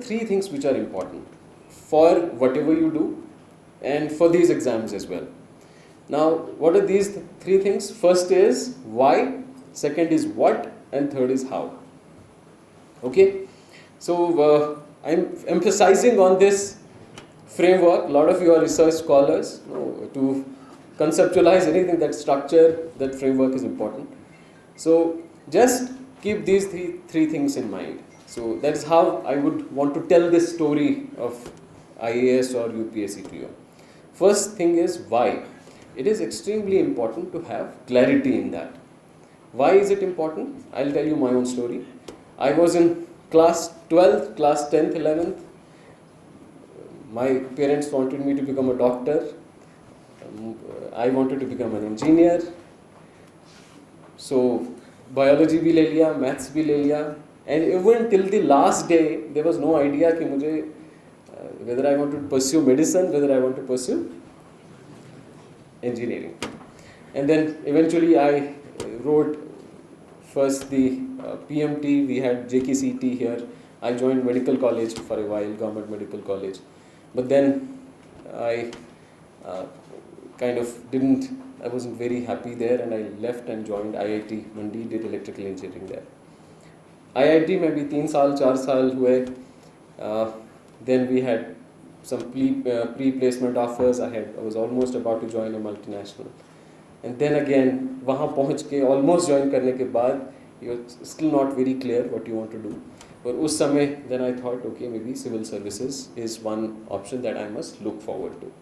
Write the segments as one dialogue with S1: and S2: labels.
S1: three things which are important for whatever you do and for these exams as well. Now, what are these three things? First is why, second is what, and third is how. Okay, so I'm emphasizing on this framework. A lot of you are research scholars. To conceptualize anything, that structure, that framework is important. So just keep these three things in mind. So that's how I would want to tell this story of IAS or UPSC to you. First thing is why. It is extremely important to have clarity in that. Why is it important? I'll tell you my own story. I was in class 12th, class 10th, 11th. My parents wanted me to become a doctor. I wanted to become an engineer. So biology भी ले लिया, maths भी ले लिया, and even till the last day there was no idea कि मुझे whether I want to pursue medicine, whether I want to pursue engineering. And then eventually I wrote first the PMT. We had JKCT here. I joined medical college for a while, government medical college, but then I I wasn't very happy there, and I left and joined IIT Mandi, did electrical engineering there. IIT में भी 3 साल 4 साल हुए. Then we had some pre-placement offers. I was almost about to join a multinational, and then again वहाँ पहुँच के almost join करने के बाद you're still not very clear what you want to do. और उस समय then I thought, okay, maybe civil services is one option that I must look forward to.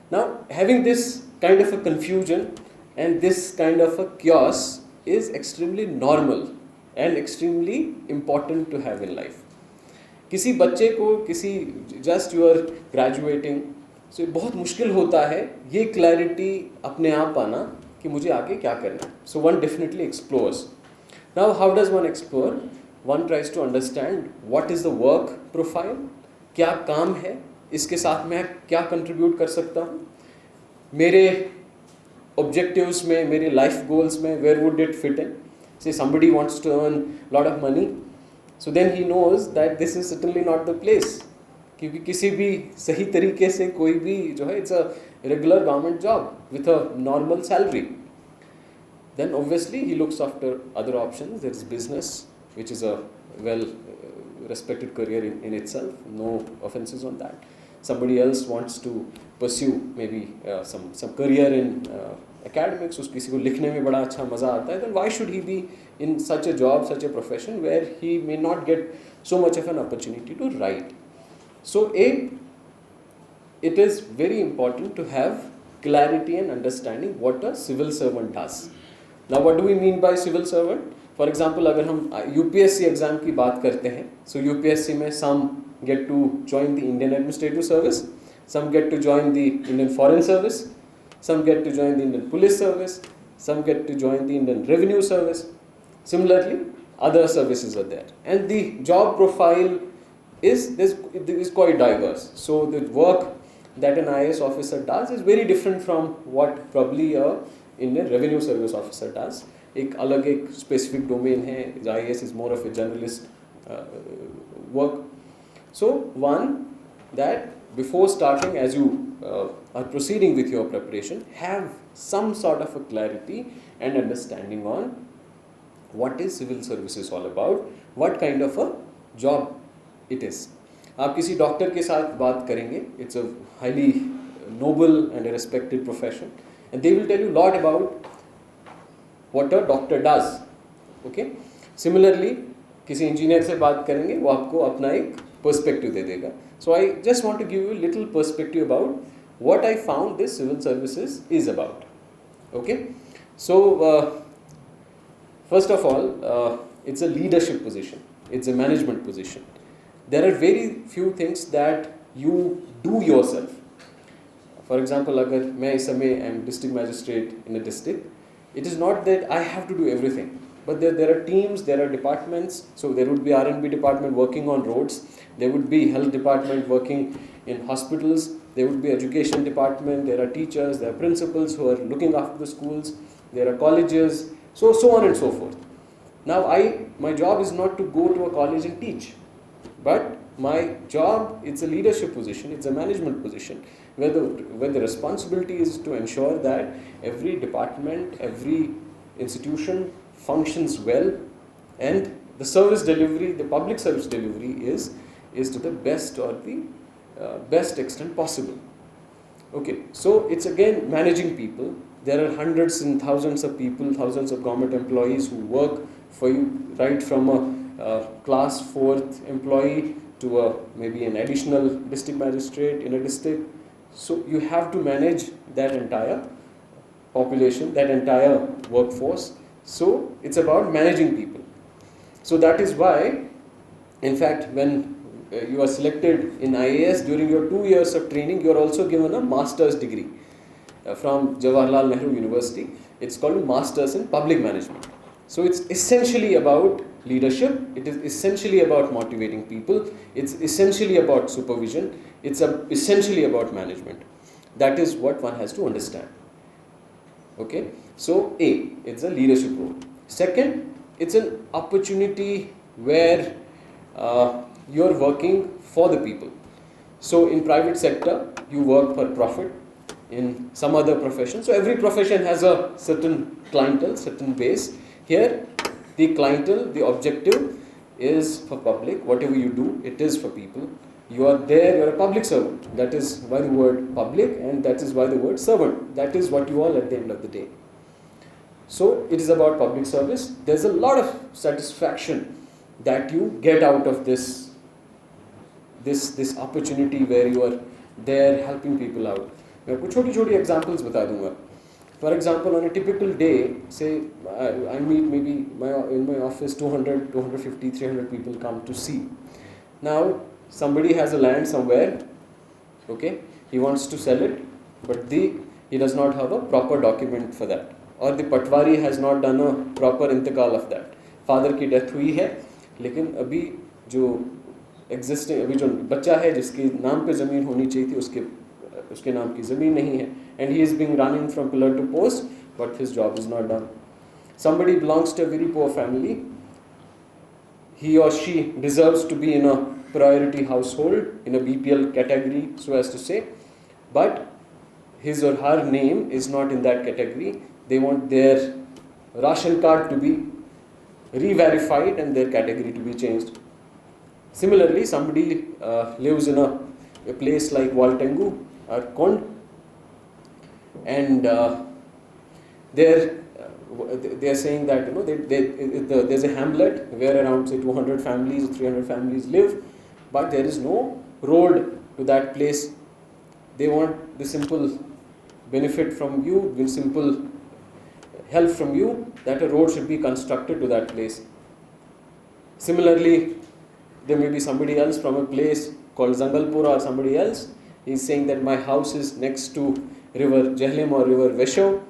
S1: Now, having this kind of a confusion and this kind of a chaos is extremely normal and extremely important to have in life. किसी बच्चे को just you are graduating, so बहुत मुश्किल होता है ये clarity अपने आप आना कि मुझे आगे क्या करना है. So one definitely explores. Now, how does one explore? One tries to understand what is the work profile, क्या काम है, इसके साथ मैं क्या contribute कर सकता हूँ, मेरे objectives में, मेरे life goals में, where would it fit in? Say somebody wants to earn a lot of money, so then he knows that this is certainly not the place, क्योंकि किसी भी सही तरीके से कोई भी जो है, it's a regular government job with a normal salary. Then obviously he looks after other options. There is business, which is a well respected career in itself, no offenses on that. Somebody else wants to pursue maybe some career in academics, किसी को लिखने में बड़ा अच्छा मज़ा आता है, then why should he be in such a job, such a profession where he may not get so much of an opportunity to write? So it is very important to have clarity and understanding what a civil servant does. Now, what do we mean by civil servant? For example, अगर हम UPSC exam की बात करते हैं, so UPSC में some get to join the Indian Administrative Service, some get to join the Indian Foreign Service, some get to join the Indian Police Service, some get to join the Indian Revenue Service. Similarly, other services are there, and the job profile is quite diverse. So the work that an IAS officer does is very different from what probably a Indian Revenue Service officer does. एक अलग एक specific domain है. IAS is more of a generalist work. So one, that before starting, as you are proceeding with your preparation, have some sort of a clarity and understanding on what is civil services all about, what kind of a job it is. आप किसी doctor के साथ बात करेंगे, it's a highly noble and a respected profession, and they will tell you a lot about what a doctor does. Okay? Similarly, किसी engineer से बात करेंगे, वो आपको अपना एक पर्सपेक्टिव दे देगा. So I just want to give you a little perspective about what I found this civil services is about. Okay? So first of all, it's a leadership position. It's a management position. There are very few things that you do yourself. For example, अगर मैं इस समय am district magistrate in a district, it is not that I have to do everything. But there are teams, there are departments. So there would be R&B department working on roads. There would be health department working in hospitals. There would be education department. There are teachers, there are principals who are looking after the schools. There are colleges, so on and so forth. Now my job is not to go to a college and teach. But my job, it's a leadership position, it's a management position, where the responsibility is to ensure that every department, every institution functions well, and the service delivery, the public service delivery is to the best or the best extent possible. Okay, so it's again managing people. There are hundreds and thousands of people, thousands of government employees who work for you, right from a class 4th employee to maybe an additional district magistrate in a district. So you have to manage that entire population, that entire workforce. So it's about managing people. So that is why, in fact, when you are selected in IAS during your 2 years of training, you are also given a master's degree from Jawaharlal Nehru University. It's called Masters in Public Management. So it's essentially about leadership, it is essentially about motivating people, it's essentially about supervision, it's essentially about management. That is what one has to understand. Okay, so A, it's a leadership role. Second, it's an opportunity where you're working for the people. So in private sector, you work for profit. In some other profession, so every profession has a certain clientele, certain base. Here, the clientele, the objective is for public. Whatever you do, it is for people. You are there, you are a public servant. That is why the word public, and that is why the word servant. That is what you are at the end of the day. So it is about public service. There's a lot of satisfaction that you get out of this opportunity where you are there helping people out. मैं कुछ छोटी examples बता दूंगा. For example, on a typical day, say I meet maybe in my office 200, 250, 300 people come to see. Now somebody has a land somewhere, okay, he wants to sell it, but he does not have a proper document for that, or the patwari has not done a proper इंतकाल of that. Father की death हुई है, लेकिन अभी जो existing अभी जो बच्चा है जिसके नाम पे ज़मीन होनी चाहिए थी उसके नाम की ज़मीन नहीं है, and he is being running from pillar to post, but his job is not done. Somebody belongs to a very poor family, he or she deserves to be in a priority household, in a BPL category, so as to say, but his or her name is not in that category. They want their ration card to be re-verified and their category to be changed. Similarly, somebody lives in a place like Waltengu or Kond, and they are saying that there's a hamlet where around say 200 families, 300 families live, but there is no road to that place. They want the simple benefit from you, the simple help from you, that a road should be constructed to that place. Similarly, there may be somebody else from a place called Zangalpura or somebody else. He's saying that my house is next to river Jhelum or river Vesho,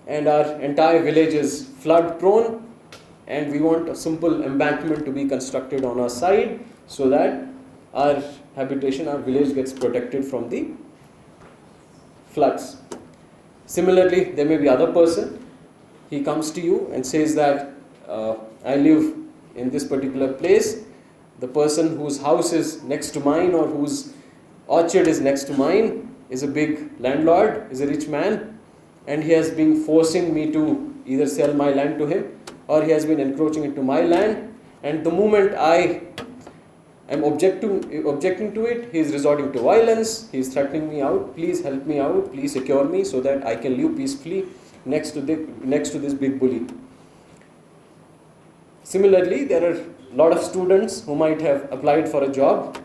S1: and our entire village is flood prone, and we want a simple embankment to be constructed on our side so that our habitation, our village gets protected from the floods. Similarly, there may be other person, he comes to you and says that I live in this particular place, the person whose house is next to mine or whose orchard is next to mine is a big landlord, is a rich man, and he has been forcing me to either sell my land to him or he has been encroaching into my land, and the moment I am objecting to it, he is resorting to violence, he is threatening me out, please help me out, please secure me so that I can live peacefully next to this big bully. Similarly, there are a lot of students who might have applied for a job.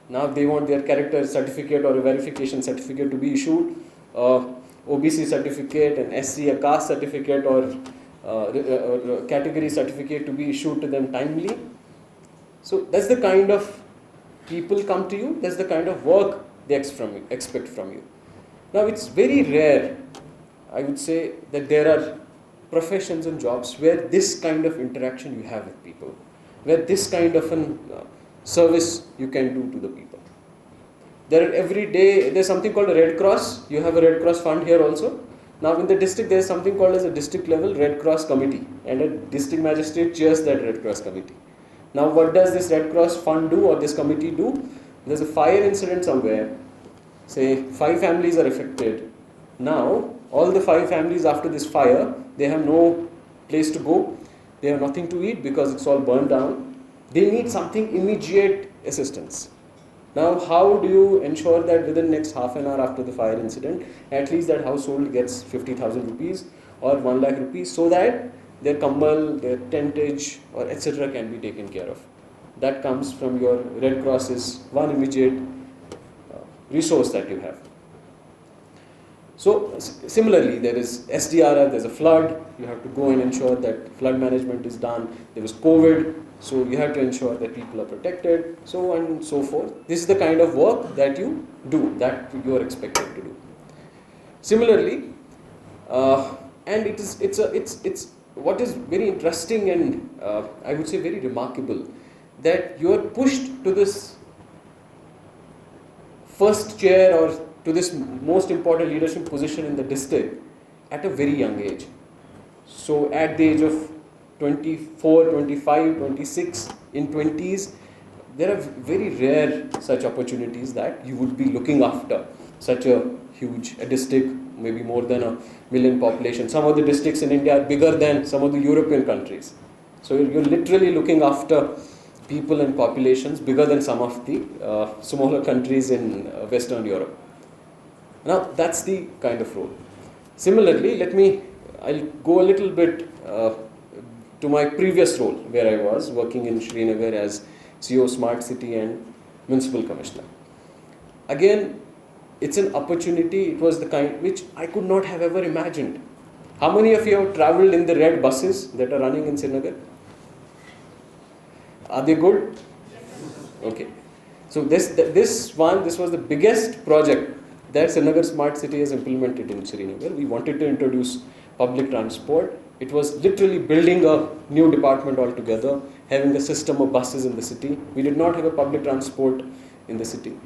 S1: Now they want their character certificate or a verification certificate to be issued, OBC certificate, an SC, a caste certificate or category certificate to be issued to them timely. So that's the kind of people come to you, that's the kind of work they expect from you. Now it's very rare, I would say, that there are professions and jobs where this kind of interaction you have with people, where this kind of an service you can do to the people. There are every day, there's something called a Red Cross. You have a Red Cross fund here also. Now in the district, there's something called as a district level Red Cross committee, and a district magistrate chairs that Red Cross committee. Now what does this Red Cross fund do, or this committee do? There's a fire incident somewhere, say 5 families are affected. Now all the 5 families after this fire, they have no place to go, they have nothing to eat because it's all burned down. They need something immediate assistance. Now how do you ensure that within next half an hour after the fire incident, at least that household gets 50,000 rupees or 1 lakh rupees, so that their kambal, their tentage or etc. can be taken care of. That comes from your Red Cross is one immediate resource that you have. So similarly, there is SDRF, there's a flood, you have to go and ensure that flood management is done. There was COVID, so you have to ensure that people are protected, so on and so forth. This is the kind of work that you do, that you are expected to do. Similarly, and it's what is very interesting and I would say very remarkable, that you are pushed to this first chair or to this most important leadership position in the district at a very young age. So at the age of 24, 25, 26, in 20s, there are very rare such opportunities that you would be looking after such a huge district, maybe more than 1 million population. Some of the districts in India are bigger than some of the European countries. So you're literally looking after people and populations bigger than some of the smaller countries in Western Europe. Now that's the kind of role. Similarly, I'll go a little bit to my previous role, where I was working in Srinagar as CEO Smart City and Municipal Commissioner. Again, it's an opportunity. It was the kind which I could not have ever imagined. How many of you have travelled in the red buses that are running in Srinagar? Are they good? Okay. So this was the biggest project that Srinagar Smart City has implemented in Srinagar. We wanted to introduce public transport. It was literally building a new department altogether, having a system of buses in the city. We did not have a public transport in the city.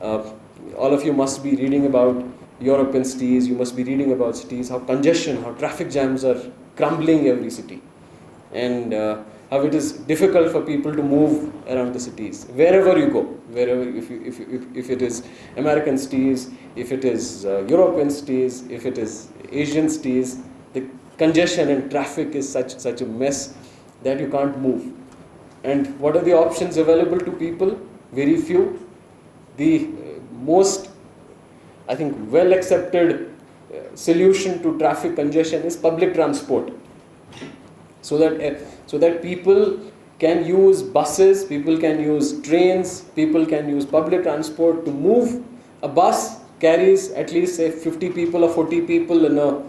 S1: All of you must be reading about European cities, you must be reading about cities, how congestion, how traffic jams are crumbling every city, and how it is difficult for people to move around the cities. Wherever you go, if it is American cities, if it is European cities, if it is Asian cities, the congestion and traffic is such a mess that you can't move. And what are the options available to people? Very few. The most, I think, well accepted solution to traffic congestion is public transport. So that people can use buses, people can use trains, people can use public transport to move. A bus carries at least say 50 people or 40 people in a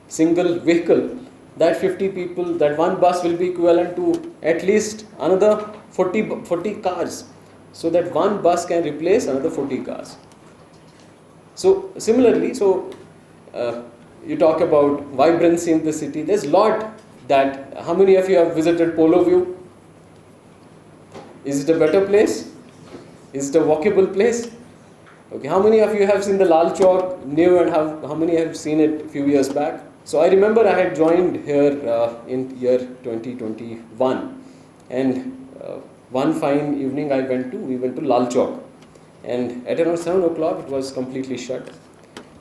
S1: single vehicle. That 50 people, that one bus will be equivalent to at least another 40 cars. So that one bus can replace another 40 cars. So similarly, you talk about vibrancy in the city. There's a lot that, how many of you have visited Polo View? Is it a better place? Is it a walkable place? Okay, how many of you have seen the Lal Chowk new, and how many have seen it a few years back? So I remember I had joined here in year 2021, and one fine evening we went to Lal Chowk, and at around 7 o'clock it was completely shut.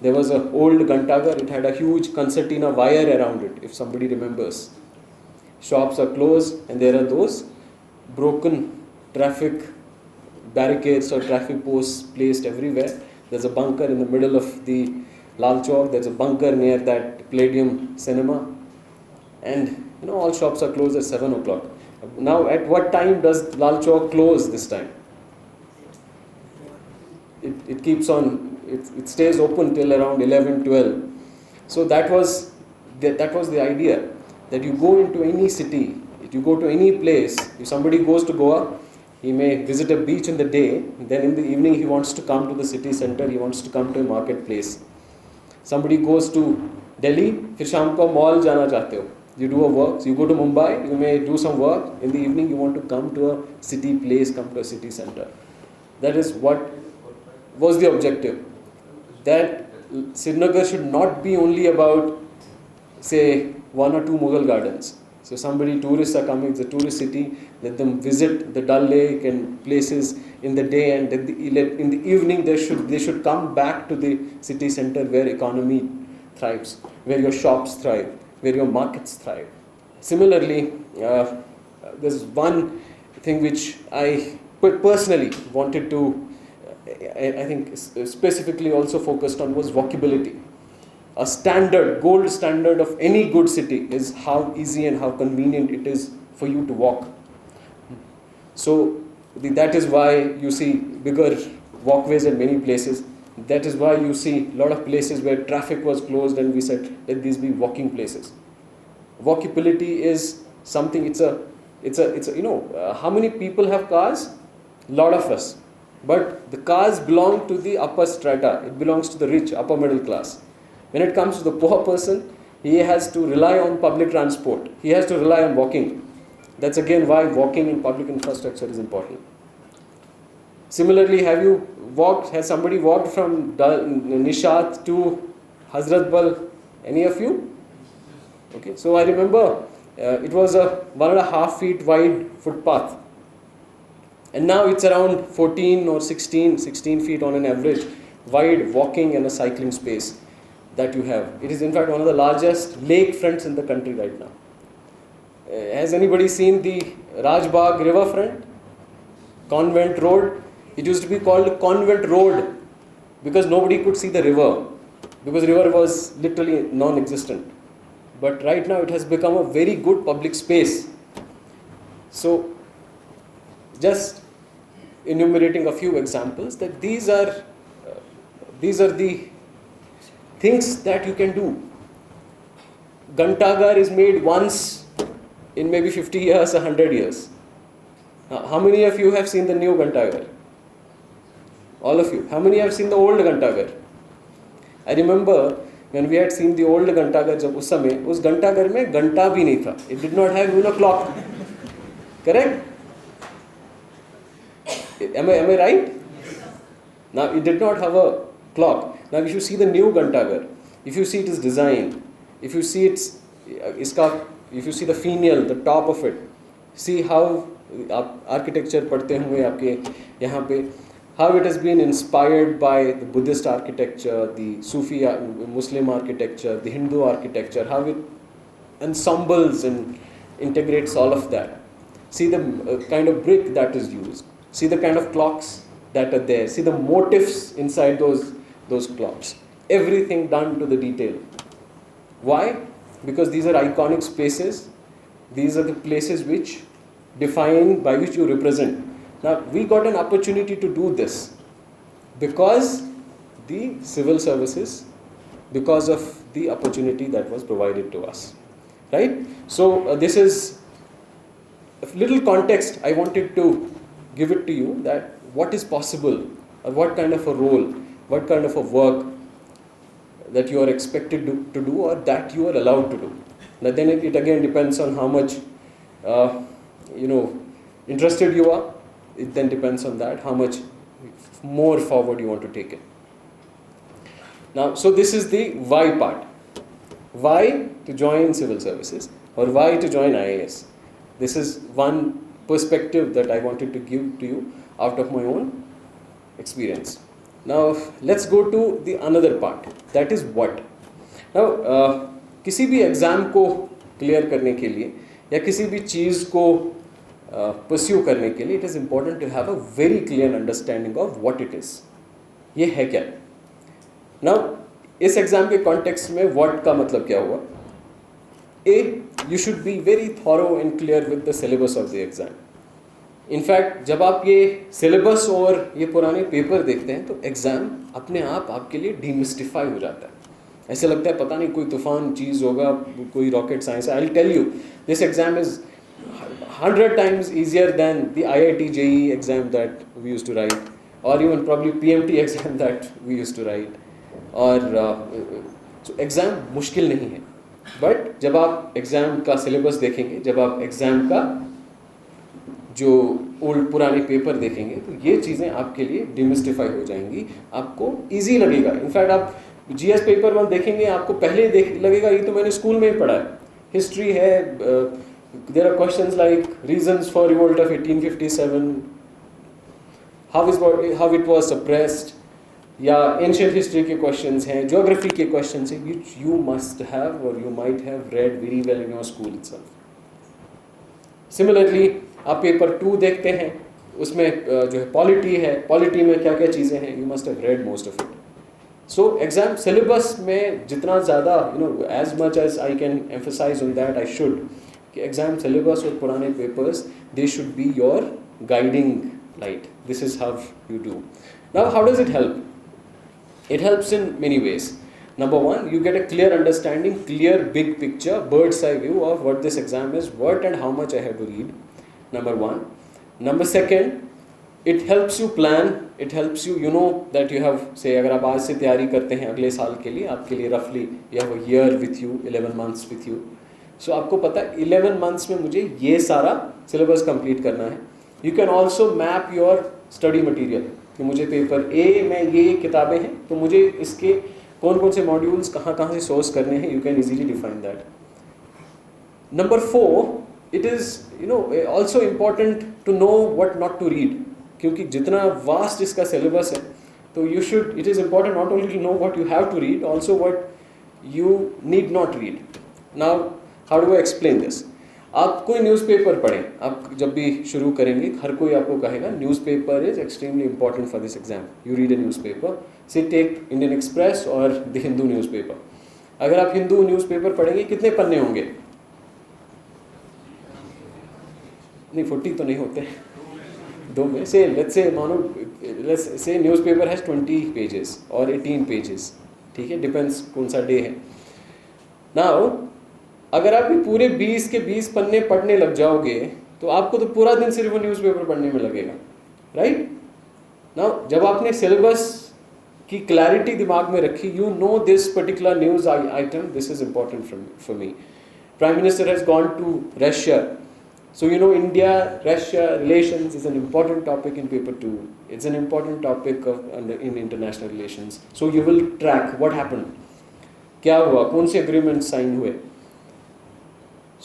S1: There was an old Gantaghar, it had a huge concertina wire around it, if somebody remembers. Shops are closed, and there are those broken traffic barricades or traffic posts placed everywhere. There's a bunker in the middle of the Lal Chowk, there's a bunker near that Palladium cinema, and all shops are closed at 7 o'clock. Now at what time does Lal Chowk close this time? It keeps on, it stays open till around 11, 12. So that was the idea, that you go into any city, if you go to any place, if somebody goes to Goa, he may visit a beach in the day, then in the evening he wants to come to the city center, he wants to come to a marketplace. Somebody goes to Delhi, फिर शाम को mall जाना चाहते हो, you do a work, so you go to Mumbai, you may do some work, in the evening you want to come to a city place, come to a city center. That is what was the objective. That Srinagar should not be only about, say, 1 or 2 Mughal gardens. So tourists are coming, it's a tourist city, let them visit the Dal Lake and places in the day, and in the evening they should come back to the city center where economy thrives, where your shops thrive, where your markets thrive. Similarly, there's one thing which I personally wanted to, I think specifically also focused on, was walkability. A gold standard of any good city is how easy and how convenient it is for you to walk. So that is why you see bigger walkways in many places. That is why you see a lot of places where traffic was closed and we said, let these be walking places. Walkability is something, it's a how many people have cars? A lot of us. But the cars belong to the upper strata. It belongs to the rich, upper middle class. When it comes to the poor person, he has to rely on public transport. He has to rely on walking. That's again why walking in public infrastructure is important. Similarly, has somebody walked from Nishat to Hazratbal? Any of you? Okay, so I remember it was a 1.5 feet wide footpath. And now it's around 14 or 16 feet on an average wide walking and a cycling space that you have. It is in fact one of the largest lake fronts in the country right now. Has anybody seen the Rajbagh riverfront? Convent Road. It used to be called Convent Road because nobody could see the river, because river was literally non-existent. But right now it has become a very good public space. So just enumerating a few examples, that these are the things that you can do. Gantaghar is made once in maybe 50 years, 100 years. How many of you have seen the new Gantaghar? All of you. How many have seen the old Gantaghar? I remember when we had seen the old Gantaghar, jab us samay, us Gantaghar mein ganta bhi nahi tha. It did not have even a clock. Correct? Am I right? Now it did not have a clock. Now if you see the new Gantaghar, if you see its design, if you see if you see the finial, the top of it, see how architecture padhte honge aapke yahan pe, how it has been inspired by the Buddhist architecture, the Sufi Muslim architecture, the Hindu architecture, how it ensembles and integrates all of that. See the kind of brick that is used. See the kind of clocks that are there. See the motifs inside those clocks. Everything done to the detail. Why? Because these are iconic spaces. These are the places which by which you represent. Now, we got an opportunity to do this because the civil services, because of the opportunity that was provided to us. Right? So, this is a little context I wanted to give it to you, that what is possible, or what kind of a role, what kind of a work that you are expected to do, or that you are allowed to do. Now then it again depends on how much interested you are. It then depends on that, how much more forward you want to take it. Now, so this is the why part. Why to join civil services, or why to join IAS. This is one perspective that I wanted to give to you out of my own experience. Now let's go to the another part, that is what. Now किसी भी exam को clear करने के लिए या किसी भी चीज़ को pursue करने के लिए, it is important to have a very clear understanding of what it is. ये है क्या? Now इस एग्ज़ाम के कॉन्टेक्स्ट में what का मतलब क्या हुआ? You should be very thorough and clear with the syllabus of the exam. In fact, जब आप ये syllabus और ये पुराने पेपर देखते हैं तो एग्ज़ाम अपने आप आपके लिए डिमिस्टिफाई हो जाता है. ऐसे लगता है पता नहीं कोई तूफान चीज़ होगा, कोई रॉकेट साइंस है. I'll tell you, this exam is 100 times easier than the IIT JEE exam that we used to write, or even probably PMT exam that we used to write. और so exam मुश्किल नहीं है. But जब आप exam का syllabus देखेंगे, जब आप एग्ज़ाम का जो ओल्ड पुराने पेपर देखेंगे, तो ये चीज़ें आपके लिए डिमिस्टिफाई हो जाएंगी, आपको इजी लगेगा. इनफैक्ट आप GS पेपर 1 देखेंगे, आपको पहले लगेगा ये तो मैंने स्कूल में ही पढ़ा है. हिस्ट्री है, There are questions like reasons for revolt of 1857, how it was suppressed, या ancient history के questions हैं, geography के questions हैं, which you must have or you might have read very well in your school itself. Similarly, आप paper 2 देखते हैं, उसमें जो है polity में क्या क्या चीज़ें हैं, you must have read most of it. So exam syllabus में जितना ज़्यादा, as much as I can emphasize on that, I should, कि exam syllabus और पुराने papers, they should be your guiding light. This is how you do. Now, how does it help? It helps in many ways. Number one, you get a clear understanding, clear big picture, bird's eye view of what this exam is, what and how much I have to read. Number one. Number second, it helps you plan, it helps you, you know that you have, say अगर आप आज से तैयारी करते हैं अगले साल के लिए, आपके लिए roughly you have a year with you, 11 months with you. So आपको पता है 11 months में मुझे ये सारा syllabus complete करना है. You can also map your study material. कि मुझे पेपर ए में ये किताबें हैं, तो मुझे इसके कौन कौन से मॉड्यूल्स कहाँ से सोर्स करने हैं, you can easily define that. Number 4, it is also important to know what not to read, क्योंकि जितना वास्ट इसका सिलेबस है, तो it is important not only to know what you have to read, also what you need not read. Now how do I explain this? आप कोई newspaper पढ़ें, आप जब भी शुरू करेंगे हर कोई आपको कहेगा newspaper is extremely important for this exam, you read A newspaper. से टेक इंडियन एक्सप्रेस और द हिंदू न्यूज़पेपर. अगर आप हिंदू न्यूज़पेपर पढ़ेंगे कितने पन्ने होंगे? नहीं 40 तो नहीं होते, 2 में से let's say newspaper has 20 pages और 18 पेजेस, ठीक है, डिपेंड्स कौन सा डे है. नाउ अगर आप पूरे 20 के 20 पन्ने पढ़ने लग जाओगे तो आपको तो पूरा दिन सिर्फ वो न्यूज़पेपर पढ़ने में लगेगा, राइट? नाउ जब आपने सिलेबस की क्लैरिटी दिमाग में रखी, you know this particular news item, this is important for me. Prime minister has gone to Russia, so you know India-Russia relations is an important topic in paper 2. It's an important topic in international relations. So you will track what happened, क्या हुआ, कौन से agreement sign हुए.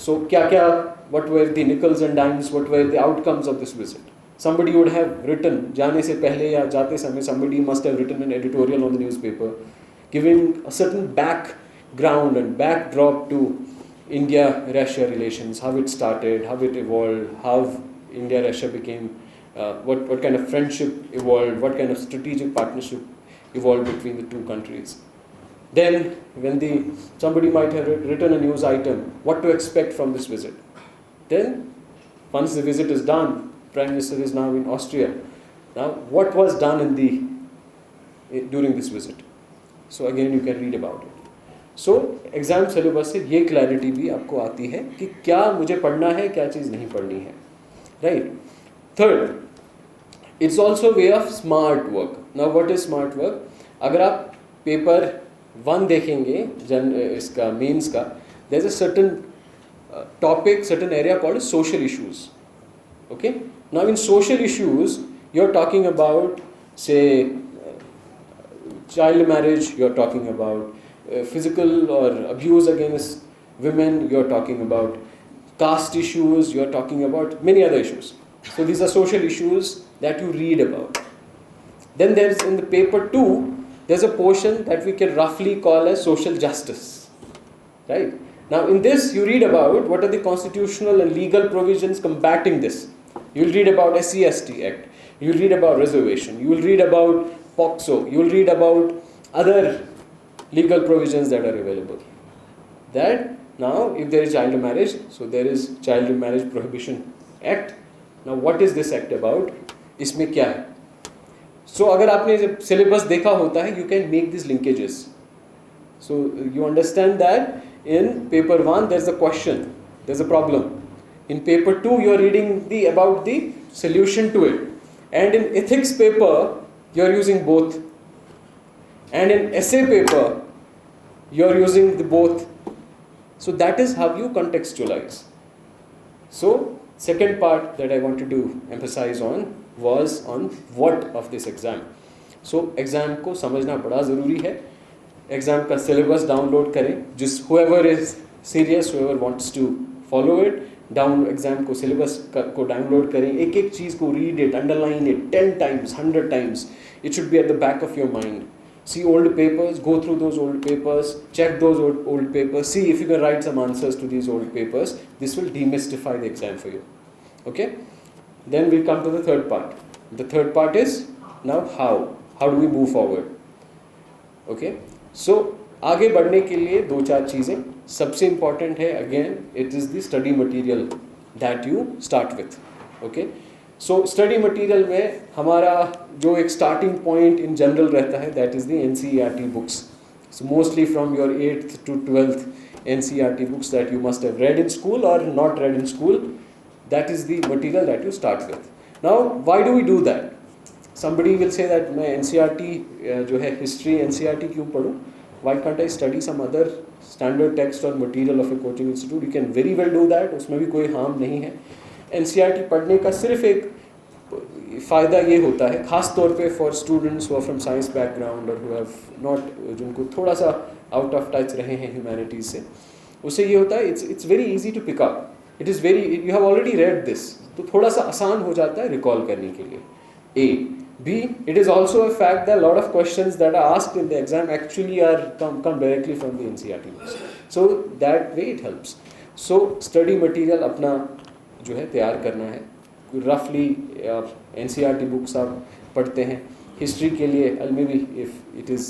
S1: So what were the nickels and dimes, what were the outcomes of this visit? Somebody would have written, जाने से पहले या जाते समय, somebody must have written an editorial on the newspaper, giving a certain background and backdrop to India-Russia relations, how it started, how it evolved, how India-Russia became, what kind of friendship evolved, what kind of strategic partnership evolved between the two countries. Then, when somebody might have written a news item, what to expect from this visit. Then, once the visit is done, Prime Minister is now in Austria. Now, what was done during this visit? So again, you can read about it. So, exam syllabus से ये clarity भी आपको आती है कि क्या मुझे पढ़ना है, क्या चीज़ नहीं पढ़नी है, right? Third, it's also a way of smart work. Now, what is smart work? अगर आप पेपर 1 देखेंगे इसका मेंस का, there's a certain topic, certain area called social issues. Okay? Now in social issues, you're talking about, say, child marriage, you're talking about physical or abuse against women, you're talking about caste issues, you're talking about many other issues. So these are social issues that you read about. Then there's in the paper 2, there's a portion that we can roughly call as social justice, right? Now in this you read about what are the constitutional and legal provisions combating this. You'll read about SC/ST Act, you'll read about reservation, you will read about POCSO, you will read about other legal provisions that are available. That now if there is child marriage, so there is Child Marriage Prohibition Act. Now what is this act about? इसमें क्या है? So अगर आपने syllabus देखा होता है, you can make these linkages. So you understand that in paper 1 there's a question, there's a problem. In paper 2 you're reading about the solution to it. And in ethics paper you're using both. And in essay paper you're using the both. So that is how you contextualize. So second part that I wanted to emphasize on was on what of this exam. So exam को समझना बड़ा ज़रूरी है. Exam का syllabus download करें. Just whoever is serious, whoever wants to follow it, down exam को syllabus को download करें, एक एक चीज़ को read it, underline it 10 times, 100 times. It should be at the back of your mind. See old papers, go through those old papers, check those old papers, see if you can write some answers to these old papers. This will demystify the exam for you. Okay? Then we come to the third part. The third part is now how do we move forward? Okay? So आगे बढ़ने के लिए 2-4 चीज़ें. सबसे important है, again it is the study material that you start with. Okay, so study material में हमारा जो एक स्टार्टिंग पॉइंट इन जनरल रहता है that is the NCERT books. So mostly from your 8th to 12th NCERT books that you must have read in school or not read in school, that is the material that you start with. Now why do we do that? Somebody will say that मैं NCERT जो है history NCERT क्यों पढ़ूँ? Why can't I study some other standard text or material of a coaching institute? You can very well do that. उसमें भी कोई harm नहीं है. NCERT पढ़ने का सिर्फ एक फ़ायदा ये होता है, ख़ास तौर पे for students who are from science background और हु हैव नॉट, जिनको थोड़ा सा आउट ऑफ टच रहे हैं ह्यूमैनिटीज़ से, उससे ये होता है it's very easy to pick up. It is very, you have already read this, तो थोड़ा सा आसान हो जाता है रिकॉल करने के लिए. A. B, it is also a fact that a lot of questions that are asked in the exam actually come directly from the NCERT books. So that way it helps. So study material अपना जो है तैयार करना है. Roughly NCERT books आप पढ़ते हैं. History के लिए maybe if it is,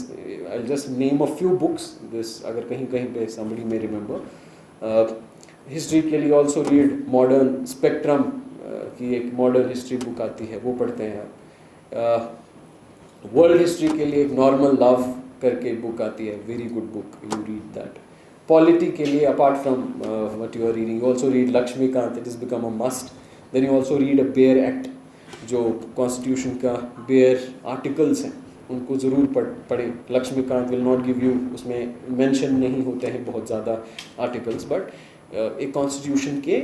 S1: I'll just name a few books. This अगर कहीं पे somebody may remember. History के लिए also read modern spectrum की एक मॉडर्न हिस्ट्री बुक आती है, वो पढ़ते हैं आप. वर्ल्ड हिस्ट्री के लिए एक नॉर्मल लव करके बुक आती है, very good book, you read that. Polity के लिए apart from what you are reading, you also read Laxmikant, it is become a must. Then you also read a bare act, जो constitution का bare articles हैं उनको ज़रूर पढ़ें. Laxmikant will not give you, उसमें mention नहीं होते हैं बहुत ज़्यादा आर्टिकल्स, बट एक कॉन्स्टिट्यूशन के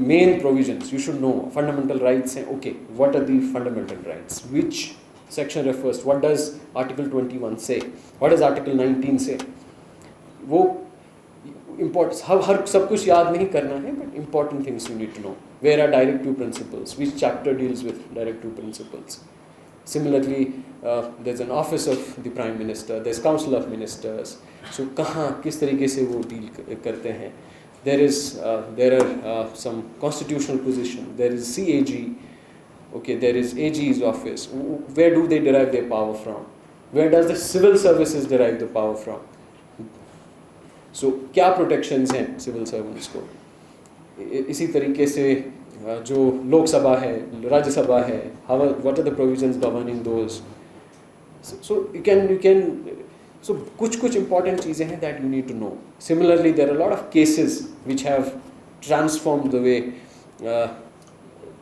S1: main provisions you should know. Fundamental rights हैं, okay, what are the fundamental rights, which section refers, what does article 21 say, what does article 19 say. वो important, हर सब कुछ याद नहीं करना है, but important things you need to know. Where are directive principles, which chapter deals with directive principles. Similarly, there's an office of the prime minister, there's council of ministers, so कहाँ किस तरीके से वो deal करते हैं. There are some constitutional position. There is CAG, okay. There is AG's office. Where do they derive their power from? Where does the civil services derive the power from? So क्या protections हैं civil servants को? इसी तरीके से जो लोकसभा है, राज्यसभा है, what are the provisions governing those? So you can. So कुछ important चीज़ें हैं that you need to know. Similarly, there are a lot of cases which have transformed the way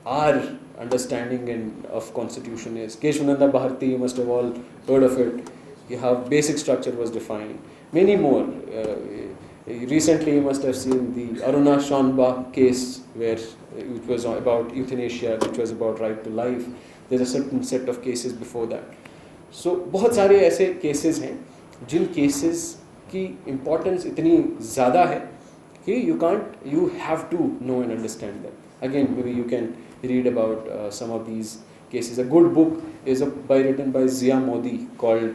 S1: our understanding of constitution is. Keshwananda Bharati, you must have all heard of it. How basic structure was defined. Many more. Recently, you must have seen the Aruna Shanba case, where it was about euthanasia, which was about right to life. There's a certain set of cases before that. So बहुत सारे ऐसे cases हैं जिन cases की importance इतनी ज़्यादा है कि you have to know and understand them. Again, maybe you can read about some of these cases. A good book is written by Zia Modi called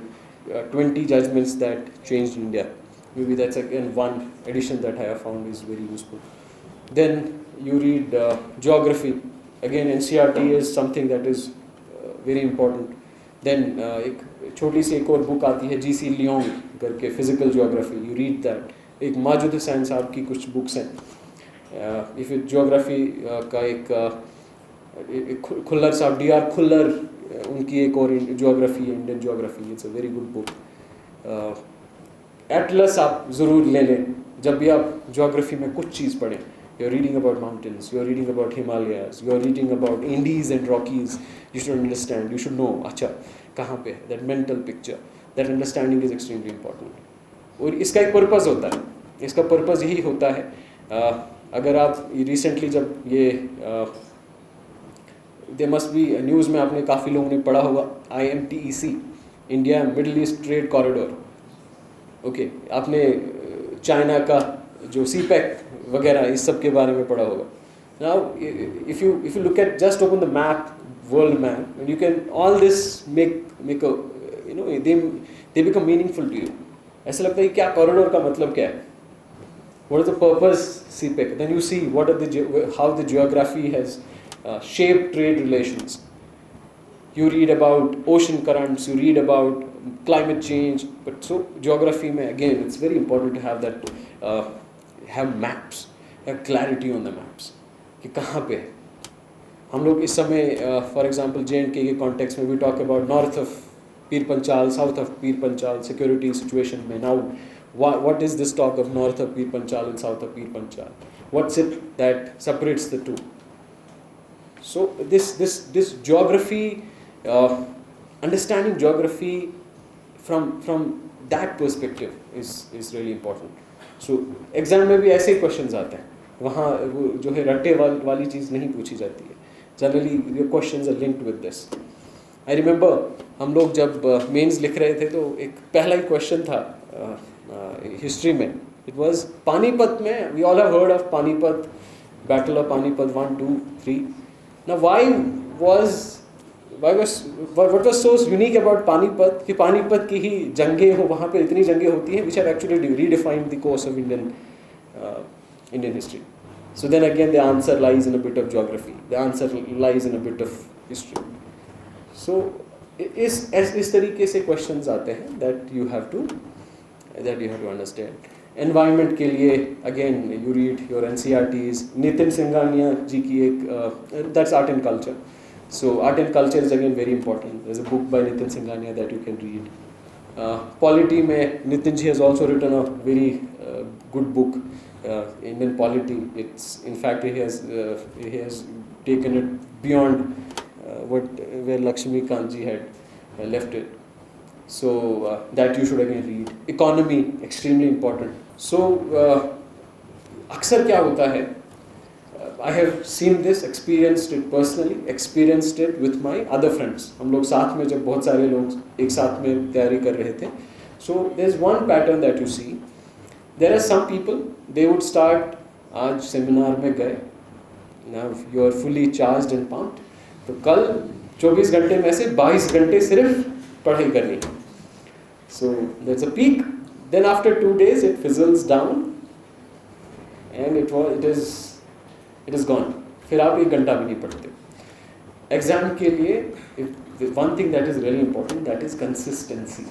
S1: 20 Judgments That Changed India. Maybe that's again one edition that I have found is very useful. Then you read geography. Again, NCERT is something that is very important. Then एक छोटी सी एक और book आती है GC Leong करके, physical geography, you read that. एक माजुद हुसैन साहब की कुछ बुक्स हैं. इफ ज्योग्राफी का एक खुल्लर साहब, DR खुल्लर, उनकी एक और ज्योग्राफी है, Indian geography. It's a very good book. Atlas आप ज़रूर ले लें जब भी आप ज्योग्राफी में कुछ चीज़ पढ़ें. You're reading about mountains, you're reading about Himalayas, you're reading about Andes and Rockies. You should understand, you should know, अच्छा कहाँ पे है, that mental picture, that understanding is extremely important. और इसका एक पर्पज़ होता है, इसका पर्पज़ यही होता है. अगर आप रिसेंटली जब ये there must be न्यूज़ में आपने काफ़ी लोगों ने पढ़ा होगा, IMTEC, India middle east trade corridor. Okay, आपने चाइना का जो CPEC वगैरह इस सब के बारे में पढ़ा होगा. Now, if you look at, just open the map, world map, and you can, all this make a, you know, they become meaningful to you. ऐसा लगता है कि क्या कॉरिडोर का मतलब क्या है? What is the purpose CPEC? Then you see what are how the geography has shaped trade relations. You read about ocean currents, you read about climate change, but so geography में again it's very important to have that have maps, have clarity on the maps. कि कहाँ पे है. हम लोग इस समय for example J&K के कॉन्टेक्स्ट में we talk about north of Pir Panchal, south of Pir Panchal security situation में. Now what is this talk of north of Pir Panchal and south of Pir Panchal? What's it that separates the two? So this geography, understanding geography from that perspective is really important. So exam में भी ऐसे ही questions आते हैं. वहाँ वो जो है रट्टे वाली चीज़ नहीं पूछी जाती है. Generally your questions are linked with this. I remember हम लोग जब मेंस लिख रहे थे तो एक पहला ही क्वेश्चन था हिस्ट्री में. It was पानीपत में. We all have heard of Panipat, Battle of Panipat 1, 2, 3. Now what was so unique about Panipat कि पानीपत की ही जंगें हो, वहाँ पे इतनी जंगें होती हैं which have actually redefined the course of Indian history. So then again the answer lies in a bit of geography. The answer lies in a bit of history. So इस तरीके से questions आते हैं that you have to understand. Environment के लिए again you read your NCERTs. Nitin Singhania जी की एक that's art and culture. So art and culture is again very important. There's a book by Nitin Singhania that you can read. Polity में Nitin ji has also written a very good book, Indian polity. It's in fact he has taken it beyond where Lakshmi Kant ji had left it. So that you should again read. Economy extremely important. So अक्सर क्या होता है? I have seen this, experienced it personally, experienced it with my other friends. हम लोग साथ में जब बहुत सारे लोग एक साथ में तैयारी कर रहे थे. So there's one pattern that you see. There are some people, they would start, आज सेमिनार में गए, now you are fully charged and pumped. तो कल 24 घंटे में से 22 घंटे सिर्फ पढ़ाई करनी है. So there's a peak. Then after 2 days it fizzles down and it is gone. फिर आप 1 घंटा भी नहीं पढ़ते. एग्जाम के लिए one thing that is really important, that is consistency.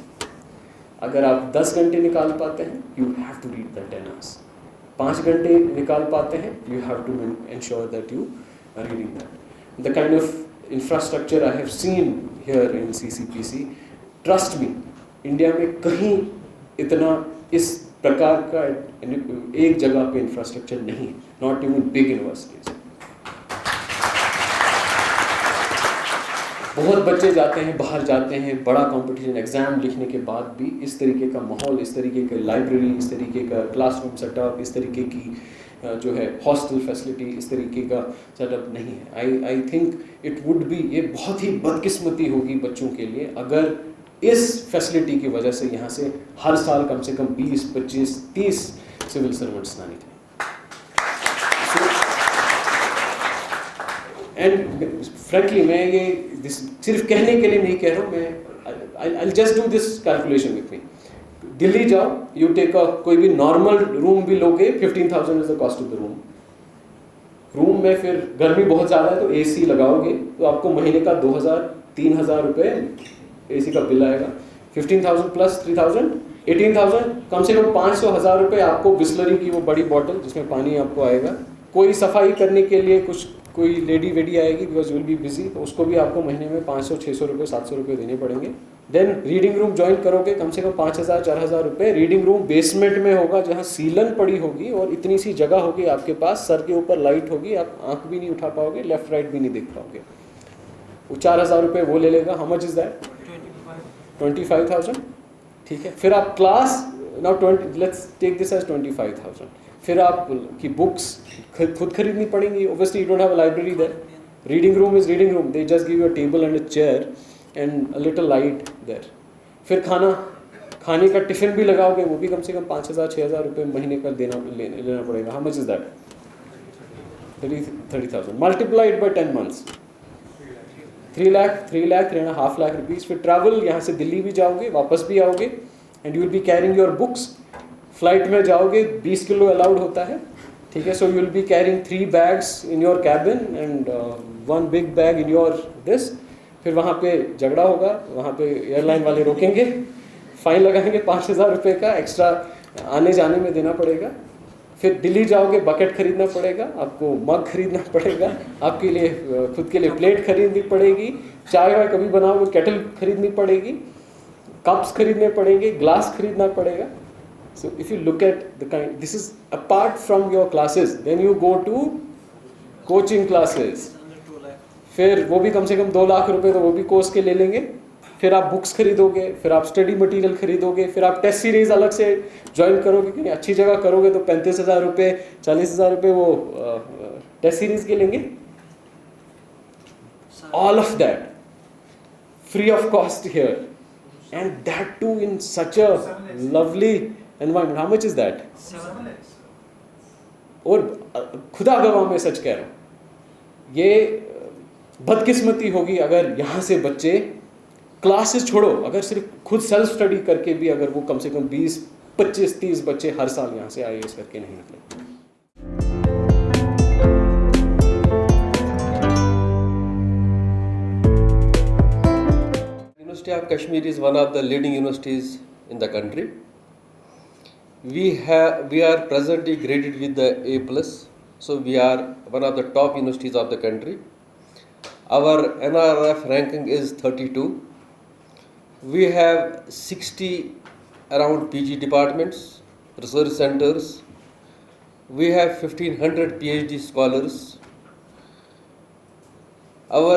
S1: अगर आप 10 घंटे निकाल पाते हैं, you have to read that 10 hours. 5 घंटे निकाल पाते हैं, you have to ensure that you are reading that. The kind of infrastructure I have seen here in CCPC, trust me, India में कहीं इतना इस प्रकार का एक जगह पे इंफ्रास्ट्रक्चर नहीं है. Not even big universities. बहुत बच्चे जाते हैं, बाहर जाते हैं, बड़ा कंपटीशन, एग्जाम लिखने के बाद भी इस तरीके का माहौल, इस तरीके का लाइब्रेरी, इस तरीके का क्लासरूम सेटअप, इस तरीके की जो है हॉस्टल फैसिलिटी, इस तरीके का सेटअप नहीं है. I think it would be, ये बहुत ही बदकिस्मती होगी बच्चों के लिए अगर इस फैसिलिटी की वजह से यहाँ से हर साल कम से कम 20, 25, 30 सिविल सर्वेंट्स ना निकले. एंड फ्रेंकली मैं ये सिर्फ कहने के लिए नहीं कह रहा हूँ. मैं I just do this calculation with me. Delhi जाओ, यू टेक कोई भी नॉर्मल रूम भी लोगे, 15,000 is the cost of the room. Room में फिर गर्मी बहुत ज़्यादा है तो AC लगाओगे तो आपको महीने का 2,000-3,000 रुपये AC का बिल आएगा. 15,000 प्लस 3,000, 18,000. कम से कम 500-1,000 रुपये आपको बिस्लरी की वो बड़ी बॉटल जिसमें पानी आपको आएगा. कोई सफाई करने के लिए कोई लेडी वेडी आएगी because you will be busy, तो उसको भी आपको महीने में 500-600 रुपये 700 रुपये देने पड़ेंगे. देन रीडिंग रूम ज्वाइन करोगे, कम से कम 5,000-4,000 रुपये. रीडिंग रूम बेसमेंट में होगा जहाँ सीलन पड़ी होगी और इतनी सी जगह होगी आपके पास, सर के ऊपर लाइट होगी, आप आँख भी नहीं उठा पाओगे, लेफ्ट राइट भी नहीं देख पाओगे. वो 4,000 रुपये वो ले लेगा. How much is that? 25,000. ठीक है. फिर आप class, now 20, let's take this as 25,000. फिर आप की बुक्स खुद खरीदनी पड़ेंगी. Obviously you don't have a library there. Reading room is reading room. They just give you a table and a chair and a little light there. फिर खाने का tiffin भी लगाओगे वो भी कम से कम 5,000-6,000 रुपये महीने का लेना पड़ेगा. How much is that? 30,000 multiplied by 10 months. 3 lakh 3.5 lakh rupees. फिर ट्रैवल, यहाँ से दिल्ली भी जाओगे वापस भी आओगे and you will be carrying your books. Flight में जाओगे 20 किलो अलाउड होता है, ठीक है. So you will be carrying 3 bags in your cabin and 1 big bag in your this. फिर वहाँ पे झगड़ा होगा, वहाँ पे एयरलाइन वाले रोकेंगे, फाइन लगाएंगे 5,000 रुपये का एक्स्ट्रा आने जाने में देना पड़ेगा. फिर दिल्ली जाओगे, बकेट खरीदना पड़ेगा आपको, मग खरीदना पड़ेगा आपके लिए, खुद के लिए प्लेट खरीदनी पड़ेगी, चाय वाय कभी बनाओगे केटल खरीदनी पड़ेगी, कप्स खरीदने पड़ेंगे, ग्लास खरीदना पड़ेगा. So if you look at the kind, this is apart from your classes. Then you go to coaching classes. फिर वो भी कम से कम 2 लाख रुपए तो वो भी कोर्स के ले लेंगे. फिर आप बुक्स खरीदोगे, फिर आप स्टडी मटेरियल खरीदोगे, फिर आप टेस्ट सीरीज अलग से ज्वाइन करोगे. कि अच्छी जगह करोगे तो 35,000 रुपये 40,000 रुपये वो टेस्ट सीरीज के लेंगे. All of that free of cost here, and that too in such a lovely environment. How much is that? और खुदा गवाह मैं सच कह रहा हूँ, ये बदकिस्मती होगी अगर यहाँ से बच्चे क्लासेस छोड़ो, अगर सिर्फ खुद सेल्फ स्टडी करके भी अगर वो कम से कम 20, 25, 30 बच्चे हर साल यहाँ से IAS करके नहीं निकले.
S2: University of Kashmir is one of the leading universities in the country. We are presently graded with the A+, so we are one of the top universities of the country. Our NRF ranking is 32. We have 60 around PG departments, research centers. We have 1,500 PhD scholars. Our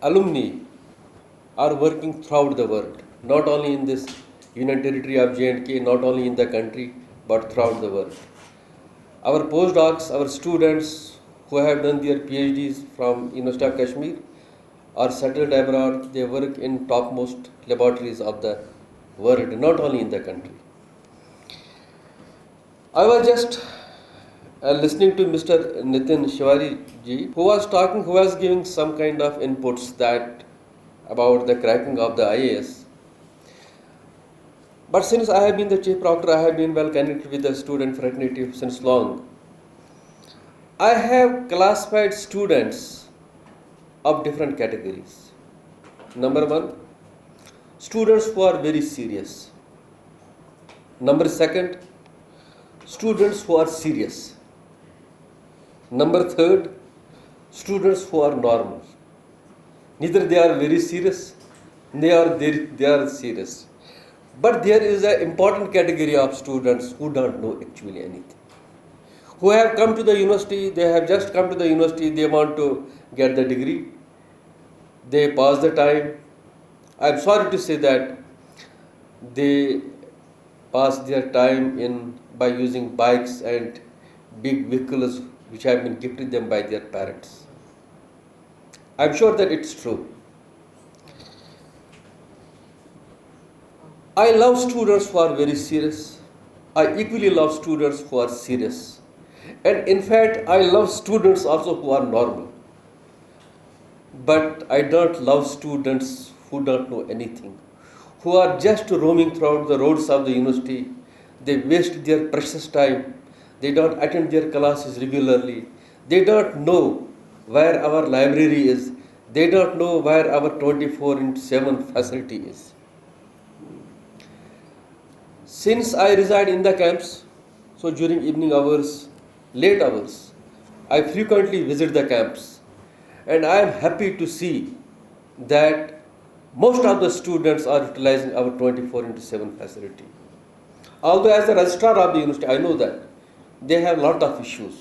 S2: alumni are working throughout the world, not only in this Union Territory of J&K, not only in the country, but throughout the world. Our postdocs, our students who have done their PhDs from University of Kashmir are settled abroad. They work in topmost laboratories of the world, not only in the country. I was just listening to Mr. Nitin Shiwari ji, who was giving some kind of inputs that about the cracking of the IAS. But since I have been the chief proctor, I have been well connected with the student fraternity since long. I have classified students of different categories. Number 1, students who are very serious. Number 2, students who are serious. Number 3, students who are normal. Neither they are very serious, they are serious. But there is an important category of students who don't know actually anything. Who have come to the university, they have just come to the university, they want to get the degree. They pass the time. I am sorry to say that they pass their time by using bikes and big vehicles which have been gifted them by their parents. I am sure that it's true. I love students who are very serious. I equally love students who are serious. And in fact, I love students also who are normal. But I don't love students who don't know anything, who are just roaming throughout the roads of the university. They waste their precious time. They don't attend their classes regularly. They don't know where our library is. They don't know where our 24/7 facility is. Since I reside in the camps, so during evening hours, late hours, I frequently visit the camps. And I am happy to see that most of the students are utilizing our 24/7 facility. Although as the registrar of the university, I know that they have a lot of issues.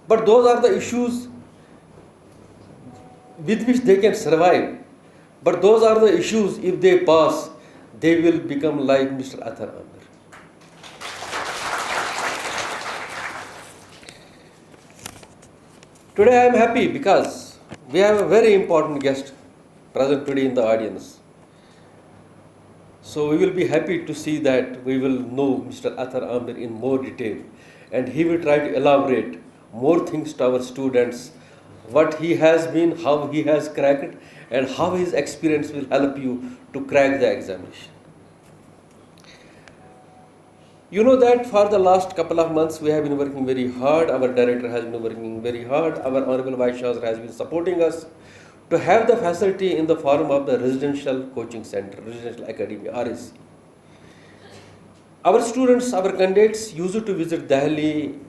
S2: But those are the issues with which they can survive. But those are the issues, if they pass, they will become like Mr. Athar Amir. Today I am happy because we have a very important guest present today in the audience. So we will be happy to see that we will know Mr. Athar Amir in more detail, and he will try to elaborate more things to our students, what he has been, how he has cracked, and how his experience will help you to crack the examination. You know that for the last couple of months we have been working very hard. Our director has been working very hard. Our Honorable Vice Chancellor has been supporting us to have the facility in the form of the Residential Coaching Center, Residential Academy, RAC. Our students, our candidates used to visit Delhi,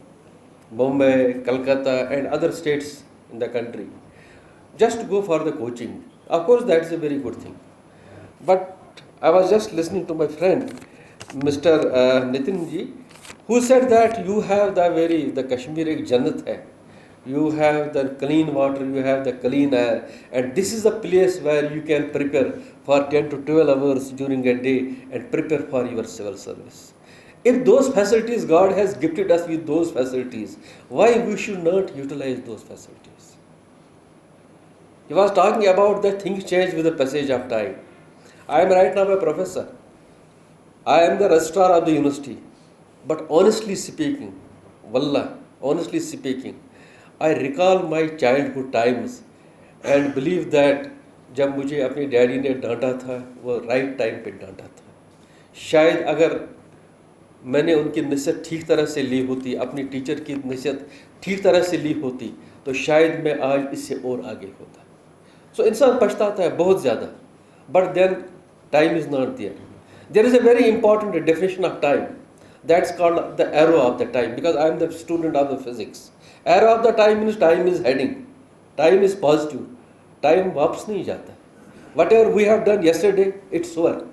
S2: Bombay, Calcutta and other states in the country just to go for the coaching. Of course, that's a very good thing. But I was just listening to my friend, Mr. Nitin ji, who said that you have the Kashmir ek jannat hai. You have the clean water, you have the clean air, and this is the place where you can prepare for 10 to 12 hours during a day and prepare for your civil service. If those facilities, God has gifted us with those facilities, why we should not utilize those facilities? He was talking about that things change with the passage of time. I am right now a professor. I am the registrar of the university. But honestly speaking, wallah, honestly speaking, I recall my childhood times and believe that जब मुझे अपने daddy ने डांटा था वो right time पे डांटा था. शायद अगर मैंने उनकी नसीहत ठीक तरह से ली होती, अपनी टीचर की नसीहत ठीक तरह से ली होती, तो शायद मैं आज इससे और आगे होता. सो इंसान पछताता है बहुत ज़्यादा, but then time is not there. There is a very important definition of time. That's called the arrow of the time, because I am the student of the physics. Arrow of the time means time is heading. Time is positive. Time वापस नहीं जाता. Whatever we have done yesterday, it's over.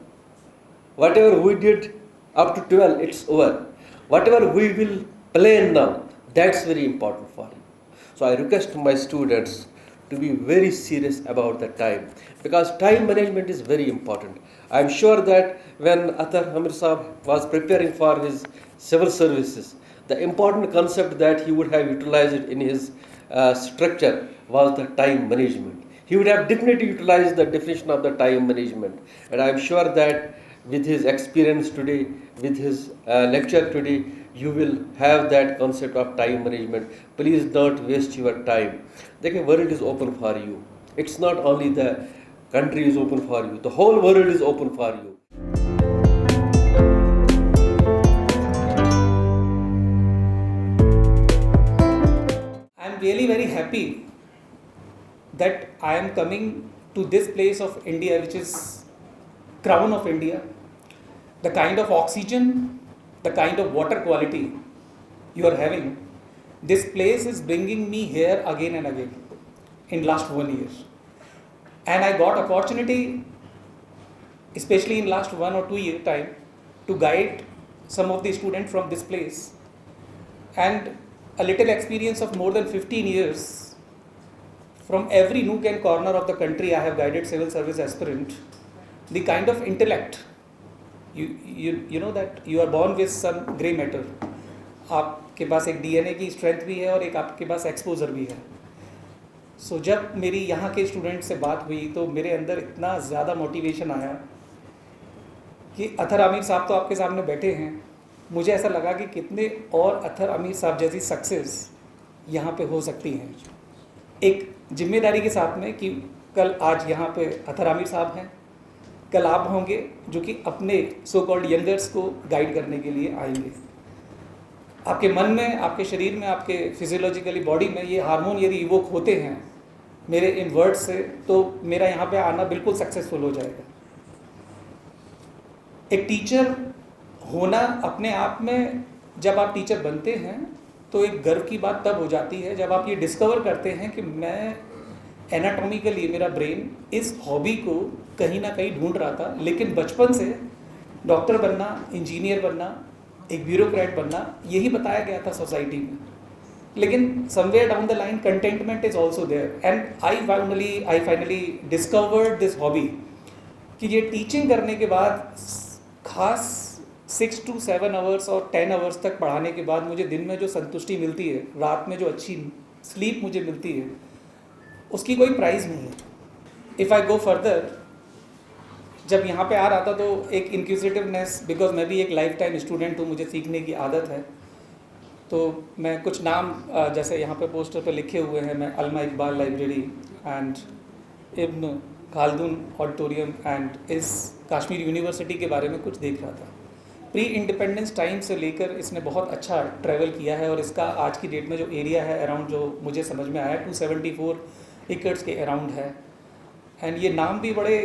S2: Whatever we did up to 12, it's over. Whatever we will plan now, that's very important for you. So I request my students to be very serious about the time, because time management is very important. I am sure that when Athar Amir Saab was preparing for his civil services, the important concept that he would have utilized in his structure was the time management. He would have definitely utilized the definition of the time management. And I am sure that with his experience today, with his lecture today, you will have that concept of time management. Please don't waste your time. The world is open for you. It's not only the country is open for you, the whole world is open for you.
S3: I'm really very happy that I am coming to this place of India, which is crown of India. The kind of oxygen, the kind of water quality you are having, this place is bringing me here again and again in last 1 year. And I got opportunity, especially in last 1 or 2 year time, to guide some of the students from this place. And a little experience of more than 15 years, from every nook and corner of the country I have guided civil service aspirant. The kind of intellect, you know that you are born with some grey matter. आपके पास एक DNA की strength भी है और एक आपके पास exposure भी है. सो जब मेरी यहाँ के स्टूडेंट से बात हुई तो मेरे अंदर इतना ज़्यादा मोटिवेशन आया कि अथर आमिर साहब तो आपके सामने बैठे हैं. मुझे ऐसा लगा कि कितने और अथर आमिर साहब जैसी सक्सेस यहाँ पे हो सकती हैं, एक जिम्मेदारी के साथ में कि कल आज यहाँ पे अथर आमिर साहब हैं, कल आप होंगे जो कि अपने सो कॉल्ड यंगर्स को गाइड करने के लिए आएंगे. आपके मन में, आपके शरीर में, आपके फिजियोलॉजिकली बॉडी में ये हार्मोन यदि इवोक होते हैं मेरे इन वर्ड्स से, तो मेरा यहाँ पे आना बिल्कुल सक्सेसफुल हो जाएगा. एक टीचर होना अपने आप में, जब आप टीचर बनते हैं तो एक गर्व की बात तब हो जाती है जब आप ये डिस्कवर करते हैं कि मैं एनाटॉमिकली, मेरा ब्रेन इस हॉबी को कहीं ना कहीं ढूंढ रहा था, लेकिन बचपन से डॉक्टर बनना, इंजीनियर बनना, एक ब्यूरोक्रेट बनना, यही बताया गया था सोसाइटी में. लेकिन somewhere down the line contentment is also there. And I finally discovered this hobby कि ये टीचिंग करने के बाद खास 6 to 7 आवर्स और 10 आवर्स तक पढ़ाने के बाद मुझे दिन में जो संतुष्टि मिलती है, रात में जो अच्छी स्लीप मुझे मिलती है, उसकी कोई प्राइस नहीं है. इफ़ आई गो फर्दर, जब यहाँ पे आ रहा था तो एक इंक्विजिटिवनेस, बिकॉज मैं भी एक लाइफ टाइम स्टूडेंट हूँ, मुझे सीखने की आदत है, तो मैं कुछ नाम जैसे यहाँ पे पोस्टर पे लिखे हुए हैं, मैं Allama Iqbal library and Ibn Khaldun auditorium and इस कश्मीर यूनिवर्सिटी के बारे में कुछ देख रहा था। प्री इंडिपेंडेंस टाइम से लेकर इसने बहुत अच्छा ट्रैवल किया है और इसका आज की डेट में जो एरिया है अराउंड, जो मुझे समझ में आया 274 एकड़्स के अराउंड है। एंड ये नाम भी बड़े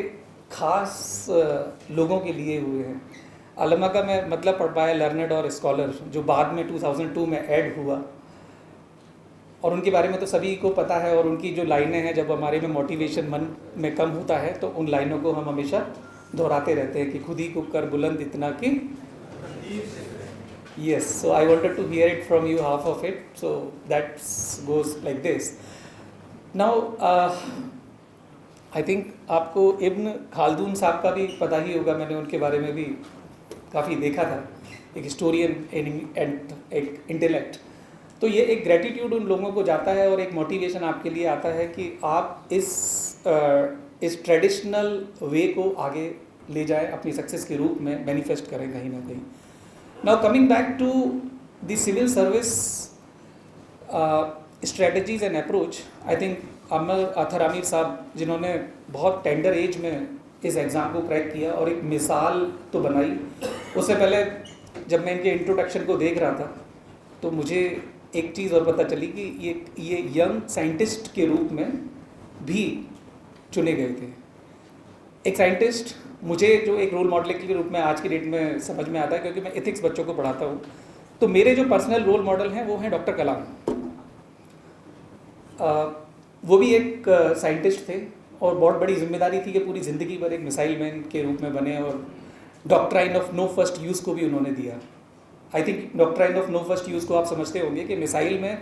S3: ख़ास लोगों के लिए हुए हैं। अल्मा का मैं मतलब पढ़ पाया लर्नड और स्कॉलर, जो बाद में 2002 में ऐड हुआ, और उनके बारे में तो सभी को पता है। और उनकी जो लाइनें हैं, जब हमारे में मोटिवेशन मन में कम होता है तो उन लाइनों को हम हमेशा दोहराते रहते हैं कि खुद ही को कर बुलंद इतना कि yes, so I wanted to hear it from you, half of it, so that goes like this. Now I think आपको इब्न खालदून साहब का भी पता ही होगा, मैंने उनके बारे में भी काफ़ी देखा था, एक हिस्टोरियन एंड एक इंटेलेक्ट। तो ये एक ग्रेटिट्यूड उन लोगों को जाता है और एक मोटिवेशन आपके लिए आता है कि आप इस ट्रेडिशनल वे को आगे ले जाएं, अपनी सक्सेस के रूप में मैनिफेस्ट करें कहीं ना कहीं। Now coming back to the civil service strategies and approach, I think Athar Aamir साहब, जिन्होंने बहुत टेंडर एज में इस एग्ज़ाम को क्रैक किया और एक मिसाल तो बनाई। उससे पहले जब मैं इनके इंट्रोडक्शन को देख रहा था तो मुझे एक चीज़ और पता चली कि ये यंग साइंटिस्ट के रूप में भी चुने गए थे। एक साइंटिस्ट मुझे जो एक रोल मॉडल के रूप में आज की डेट में समझ में आता है, क्योंकि मैं एथिक्स बच्चों को पढ़ाता हूँ, तो मेरे जो पर्सनल रोल मॉडल हैं वो हैं डॉक्टर कलाम। वो भी एक साइंटिस्ट थे और बहुत बड़ी जिम्मेदारी थी कि पूरी ज़िंदगी भर एक मिसाइल मैन के रूप में बने, और doctrine of no first use को भी उन्होंने दिया। I think doctrine of no first use को आप समझते होंगे कि मिसाइल में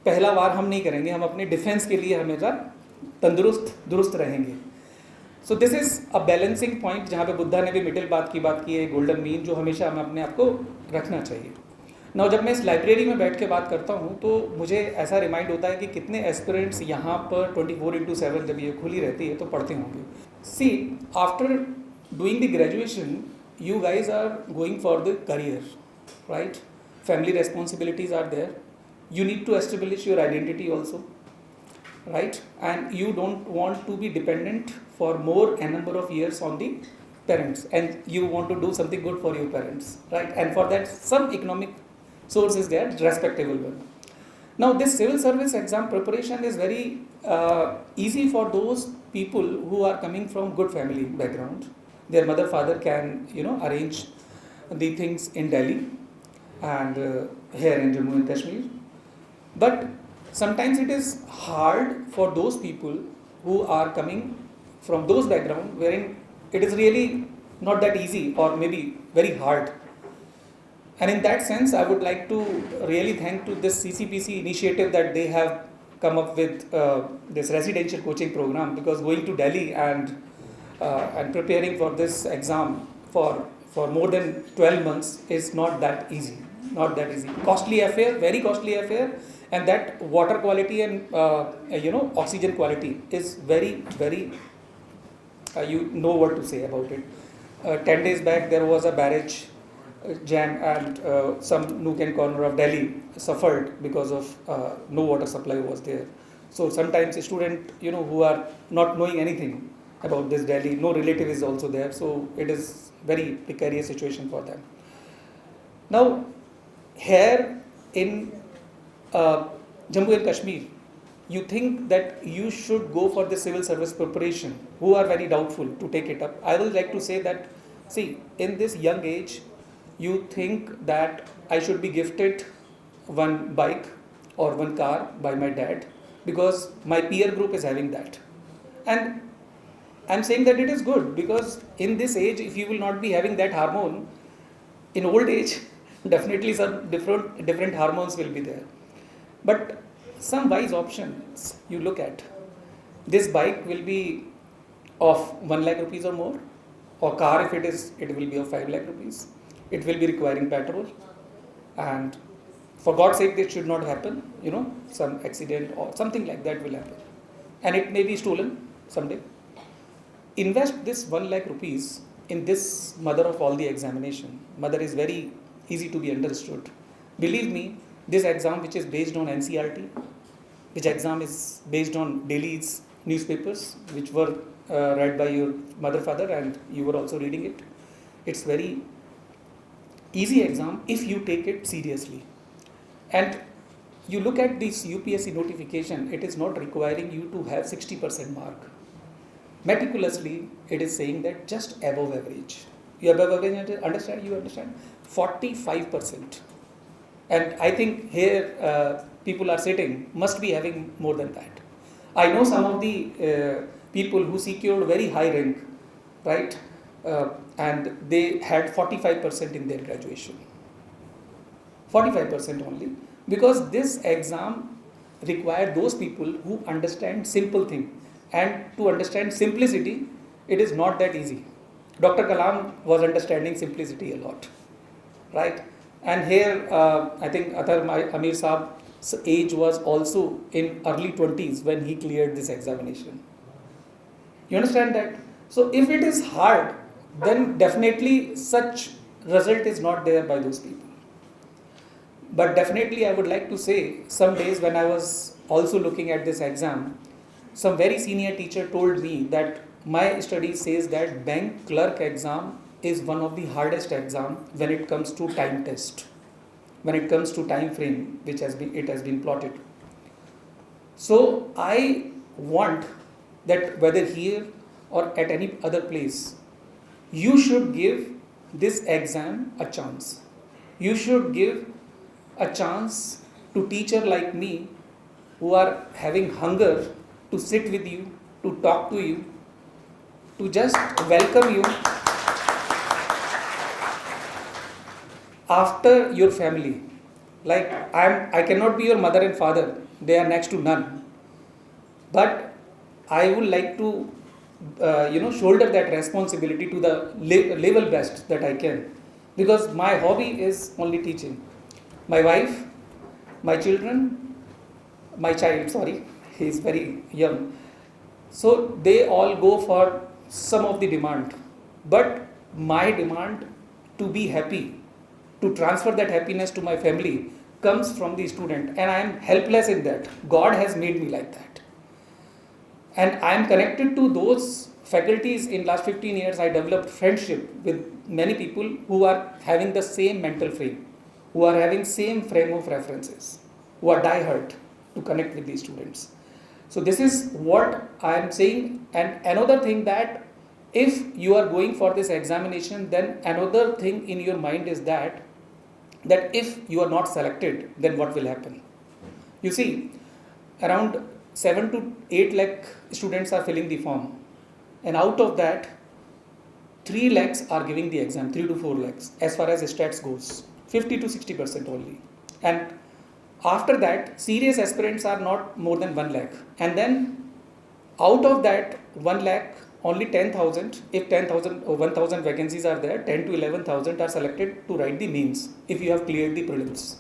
S3: पहला वार हम नहीं करेंगे, हम अपने डिफेंस के लिए हमेशा दुरुस्त रहेंगे। So this is a balancing point, जहाँ पे बुद्धा ने भी मिडिल बात की है, गोल्डन मीन, जो हमेशा हमें अपने आप को रखना चाहिए। ना जब मैं इस लाइब्रेरी में बैठ के बात करता हूँ तो मुझे ऐसा रिमाइंड होता है कि कितने एस्पिरेंट्स यहाँ पर 24/7 जब ये खुली रहती है तो पढ़ते होंगे। See, after doing the graduation you guys are going for the career, right? Family responsibilities are there. You need to establish your identity also, right? And you don't want to be dependent for more a number of years on the parents, and you want to do something good for your parents, right? And for that some economic source is there, respectable one. Now this civil service exam preparation is very easy for those people who are coming from good family background. Their mother father can arrange the things in Delhi and here in Jammu and Kashmir, but sometimes it is hard for those people who are coming from those background wherein it is really not that easy or maybe very hard. And in that sense I would like to really thank to this CCPC initiative that they have come up with this residential coaching program, because going to Delhi and preparing for this exam for more than 12 months is not that easy. Costly affair, very costly affair, and that water quality and oxygen quality is very you know what to say about it. 10 days back there was a barrage jam and some nook and corner of Delhi suffered because of no water supply was there. So sometimes a student who are not knowing anything about this Delhi, no relative is also there, so it is very precarious situation for them. Now here in Jammu and Kashmir, you think that you should go for the civil service preparation, who are very doubtful to take it up. I would like to say that, see, in this young age you think that I should be gifted one bike or one car by my dad because my peer group is having that, and I'm saying that it is good, because in this age if you will not be having that hormone, in old age definitely some different hormones will be there. But some wise options you look at, this bike will be of 1 lakh rupees or more, or car if it will be of 5 lakh rupees. It will be requiring petrol, and for God's sake this should not happen, some accident or something like that will happen, and it may be stolen someday. invest this 1 lakh rupees in this mother of all the examination. Mother is very easy to be understood. Believe me, this exam which is based on NCRT, which exam is based on Delhi's newspapers, which were read by your mother, father, and you were also reading it. It's very easy exam if you take it seriously. And you look at this UPSC notification, it is not requiring you to have 60% mark. Meticulously, it is saying that just above average. You above average, understand? You understand? 45%. And I think here people are sitting, must be having more than that. I know some of the people who secured very high rank, right? And they had 45% in their graduation. 45% only. Because this exam required those people who understand simple thing. And to understand simplicity, it is not that easy. Dr. Kalam was understanding simplicity a lot, right? And here, I think Amir Saab's age was also in early 20s when he cleared this examination. You understand that? So if it is hard, then definitely such result is not there by those people. But definitely I would like to say, some days when I was also looking at this exam, some very senior teacher told me that my study says that bank clerk exam is one of the hardest exam when it comes to time test, when it comes to time frame which has been plotted. So I want that whether here or at any other place, you should give this exam a chance. You should give a chance to teacher like me who are having hunger to sit with you, to talk to you, to just welcome you after your family. Like I cannot be your mother and father, they are next to none. But I would like to shoulder that responsibility to the level best that I can, because my hobby is only teaching. My wife, my children, my child, sorry, he is very young. So they all go for some of the demand. But my demand to be happy, to transfer that happiness to my family comes from the student, and I am helpless in that. God has made me like that. And I am connected to those faculties. In last 15 years, I developed friendship with many people who are having the same mental frame, who are having same frame of references, who are diehard to connect with these students. So this is what I am saying. And another thing, that if you are going for this examination, then another thing in your mind is that if you are not selected, then what will happen? You see, around 7 to 8 lakh students are filling the form, and out of that 3 lakhs are giving the exam, 3 to 4 lakhs as far as stats goes, 50 to 60% only. And after that, serious aspirants are not more than 1 lakh, and then out of that 1 lakh, only 10,000, if 10,000 or 1,000 vacancies are there, 10 to 11,000 are selected to write the mains if you have cleared the prelims.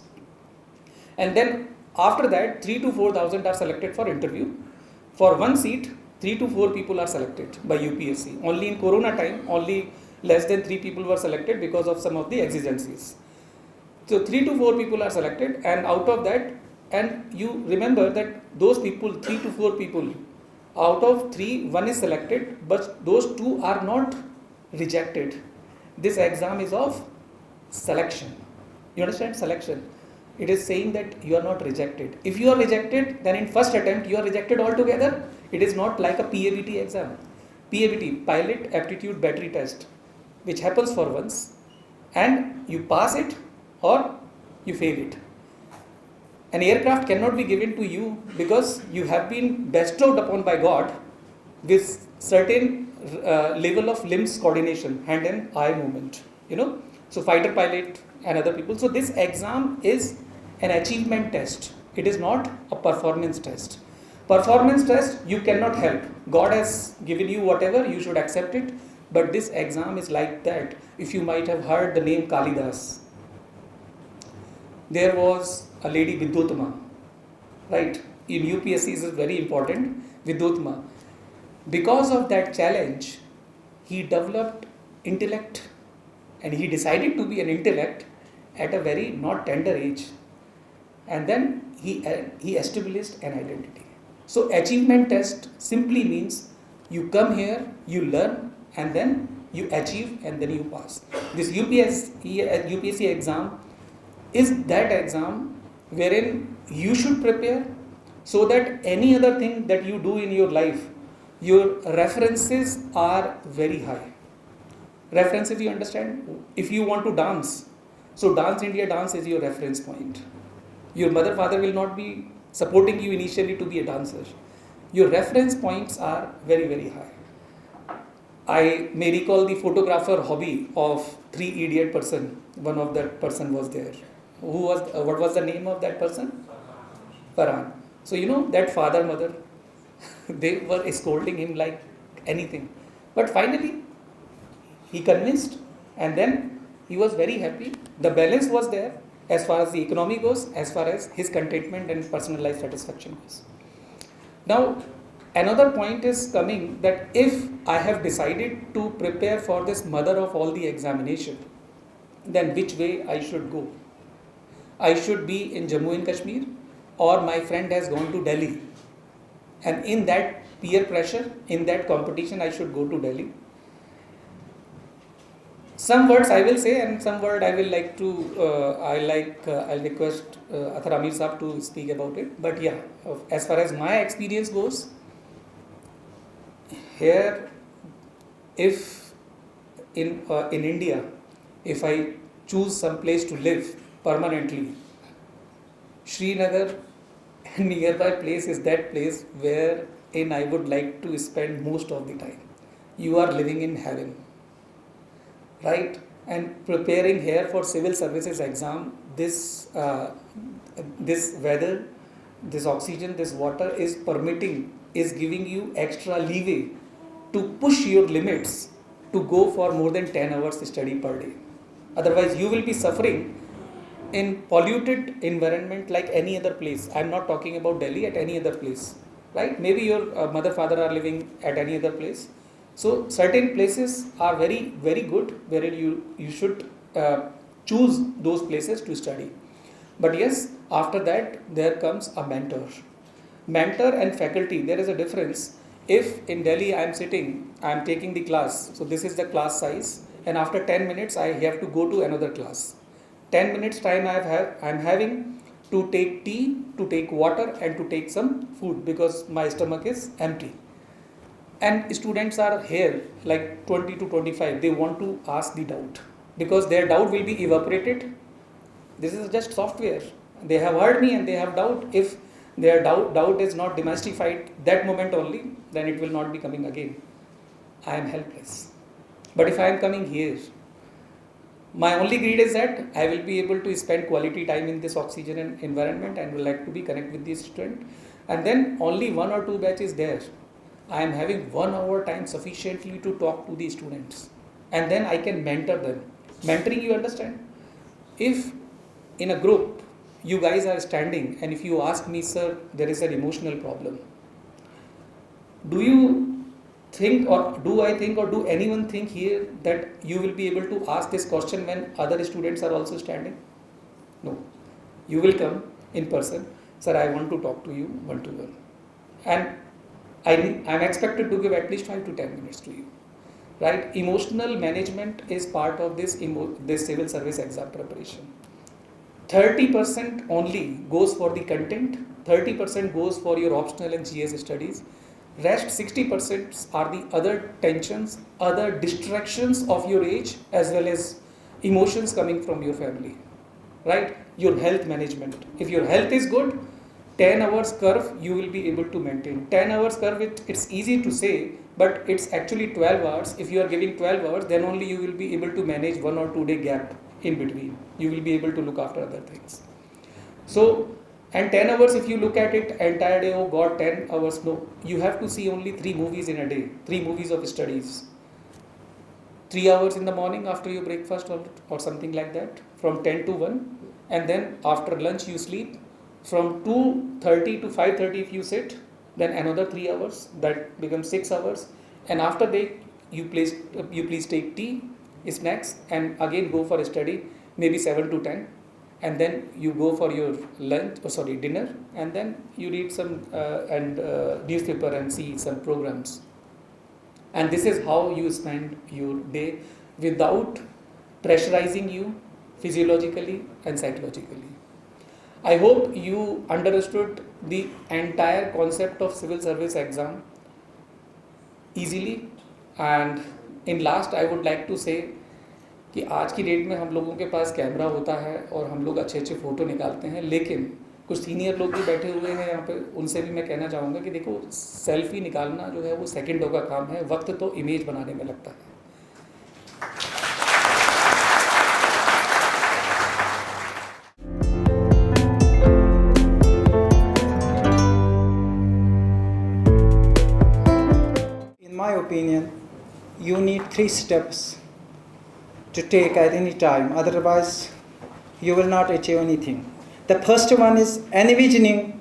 S3: And then after that, 3 to 4,000 are selected for interview. For one seat, 3 to 4 people are selected by UPSC. Only in Corona time, only less than 3 people were selected because of some of the exigencies. So 3 to 4 people are selected, and out of that, and you remember that those people, 3 to 4 people, out of 3, 1 is selected, but those 2 are not rejected. This exam is of selection. You understand? Selection. It is saying that you are not rejected. If you are rejected, then in first attempt you are rejected altogether. It is not like a PABT exam. PABT, Pilot Aptitude Battery Test, which happens for once, and you pass it or you fail it. An aircraft cannot be given to you because you have been bestowed upon by God with certain level of limbs coordination, hand and eye movement, So fighter pilot and other people. So this exam is an achievement test. It is not a performance test. Performance test you cannot help. God has given you whatever, you should accept it. But this exam is like that. If you might have heard the name Kalidas, there was a lady Vidyutma, right? In UPSC is very important, Vidyutma. Because of that challenge, he developed intellect, and he decided to be an intellect at a very not tender age. And then he established an identity. So achievement test simply means you come here, you learn, and then you achieve, and then you pass. This UPSC exam is that exam wherein you should prepare so that any other thing that you do in your life, your references are very high. References, you understand? If you want to dance, so Dance India Dance is your reference point. Your mother, father will not be supporting you initially to be a dancer. Your reference points are very, very high. I may recall the photographer hobby of Three Idiot person. One of that person was there. What was the name of that person? Farhan. So you know that father, mother, they were scolding him like anything. But finally, he convinced, and then he was very happy. The balance was there as far as the economy goes, as far as his contentment and personal life satisfaction goes. Now, another point is coming that if I have decided to prepare for this mother of all the examination, then which way I should go? I should be in Jammu and Kashmir, or my friend has gone to Delhi. And in that peer pressure, in that competition, I should go to Delhi. Some words I will say, and some word I will like to, I'll request Athar Amir Saab to speak about it. But yeah, as far as my experience goes, here, if in India, if I choose some place to live permanently, Srinagar and nearby place is that place wherein I would like to spend most of the time. You are living in heaven, right? And preparing here for civil services exam, this weather, this oxygen, this water is permitting, is giving you extra leeway to push your limits to go for more than 10 hours study per day. Otherwise, you will be suffering in polluted environment like any other place. I'm not talking about Delhi, at any other place, right? Maybe your mother, father are living at any other place. So certain places are very, very good wherein you should choose those places to study. But yes, after that there comes a mentor. Mentor and faculty, there is a difference. If in Delhi I am sitting, I am taking the class, so this is the class size, and after 10 minutes I have to go to another class. 10 minutes time I am having to take tea, to take water, and to take some food because my stomach is empty. And students are here like 20 to 25, they want to ask the doubt because their doubt will be evaporated. This is just software. They have heard me and they have doubt. If their doubt is not demystified that moment only, then it will not be coming again. I am helpless. But if I am coming here, my only greed is that I will be able to spend quality time in this oxygen and environment and will like to be connect with the student. And then only 1 or 2 batches there. I am having 1 hour time sufficiently to talk to the students. And then I can mentor them. Mentoring, you understand? If in a group, you guys are standing and if you ask me, sir, there is an emotional problem. Do you think, or do I think, or do anyone think here that you will be able to ask this question when other students are also standing? No. You will come in person. Sir, I want to talk to you one-to-one. And I am expected to give at least 5 to 10 minutes to you. Right? Emotional management is part of this civil service exam preparation. 30% only goes for the content, 30% goes for your optional and GS studies. Rest 60% are the other tensions, other distractions of your age, as well as emotions coming from your family. Right? Your health management. If your health is good, 10 hours curve you will be able to maintain. 10 hours curve, it's easy to say, but it's actually 12 hours. If you are giving 12 hours, then only you will be able to manage 1 or 2 day gap in between. You will be able to look after other things. So, and 10 hours, if you look at it entire day, oh God, 10 hours, no. You have to see only 3 movies in a day, 3 movies of studies. 3 hours in the morning after your breakfast or something like that, from 10 to 1. And then after lunch you sleep. From 2:30 to 5:30 if you sit, then another 3 hours, that becomes 6 hours, and after that you please take tea, snacks, and again go for a study, maybe 7 to 10, and then you go for your dinner, and then you read some newspaper and see some programs. And this is how you spend your day without pressurizing you physiologically and psychologically. I hope you understood the entire concept of civil service exam easily. And in last I would like to say कि आज की date में हम लोगों के पास camera होता है और हम लोग अच्छे अच्छे फ़ोटो निकालते हैं, लेकिन कुछ सीनियर लोग भी बैठे हुए हैं यहाँ पे, उनसे भी मैं कहना चाहूँगा कि देखो, सेल्फी निकालना जो है वो सेकंडों का काम है, वक्त तो इमेज बनाने में लगता है.
S4: In my opinion, you need 3 steps to take at any time, otherwise you will not achieve anything. The first one is envisioning,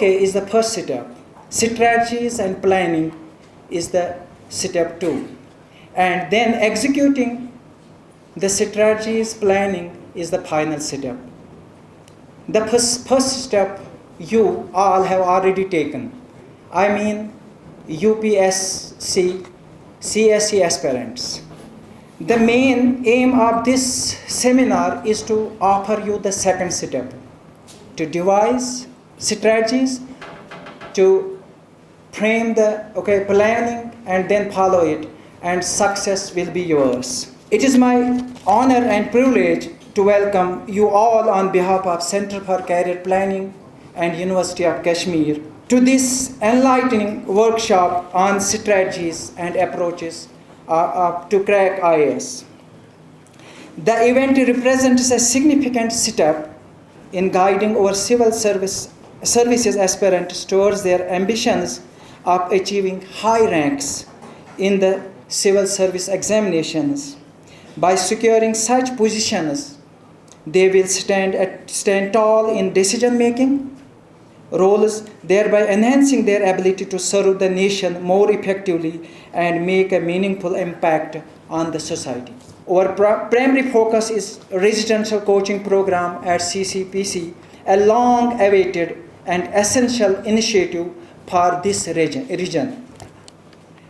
S4: is the first step. Strategies and planning is the step 2. And then executing the strategies, planning is the final step. The first step you all have already taken. I mean UPSC, CSC aspirants. The main aim of this seminar is to offer you the second step, to devise strategies, to frame the planning and then follow it, and success will be yours. It is my honor and privilege to welcome you all on behalf of Center for Career Planning and University of Kashmir to this enlightening workshop on strategies and approaches to crack IAS. The event represents a significant step in guiding our civil services aspirants towards their ambitions of achieving high ranks in the civil service examinations. By securing such positions, they will stand tall in decision-making roles, thereby enhancing their ability to serve the nation more effectively and make a meaningful impact on the society. Our primary focus is residential coaching program at CCPC, a long-awaited and essential initiative for this region.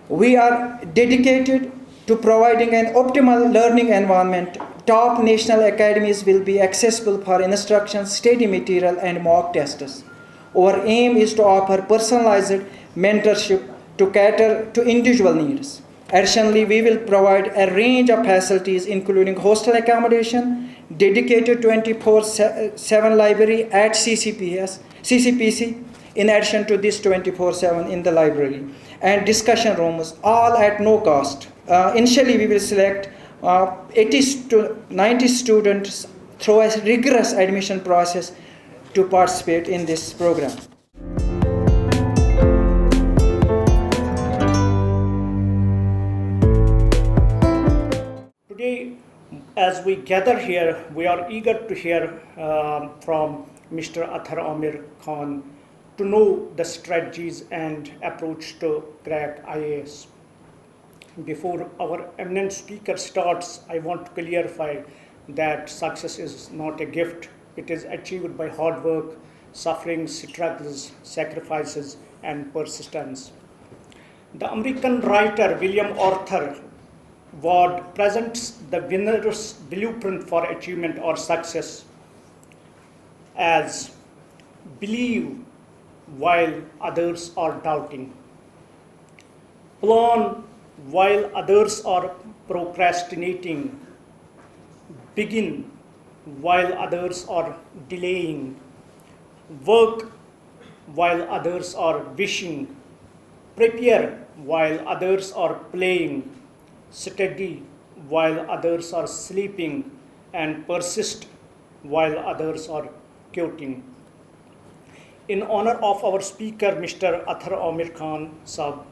S4: We are dedicated to providing an optimal learning environment. Top national academies will be accessible for instruction, study material, and mock tests. Our aim is to offer personalized mentorship to cater to individual needs. Additionally, we will provide a range of facilities including hostel accommodation, dedicated 24/7 library at CCPC, in addition to this 24/7 in the library, and discussion rooms, all at no cost. Initially, we will select 80 to 90 students through a rigorous admission process to participate in this program.
S5: Today, as we gather here, we are eager to hear from Mr. Athar Amir Khan to know the strategies and approach to crack IAS. Before our eminent speaker starts, I want to clarify that success is not a gift. It is achieved by hard work, suffering, struggles, sacrifices, and persistence. The American writer William Arthur Ward presents the winner's blueprint for achievement or success as believe while others are doubting, plan while others are procrastinating, begin while others are delaying, work while others are wishing, prepare while others are playing, study while others are sleeping, and persist while others are quitting. In honor of our speaker, Mr. Athar Amir Khan Sahab,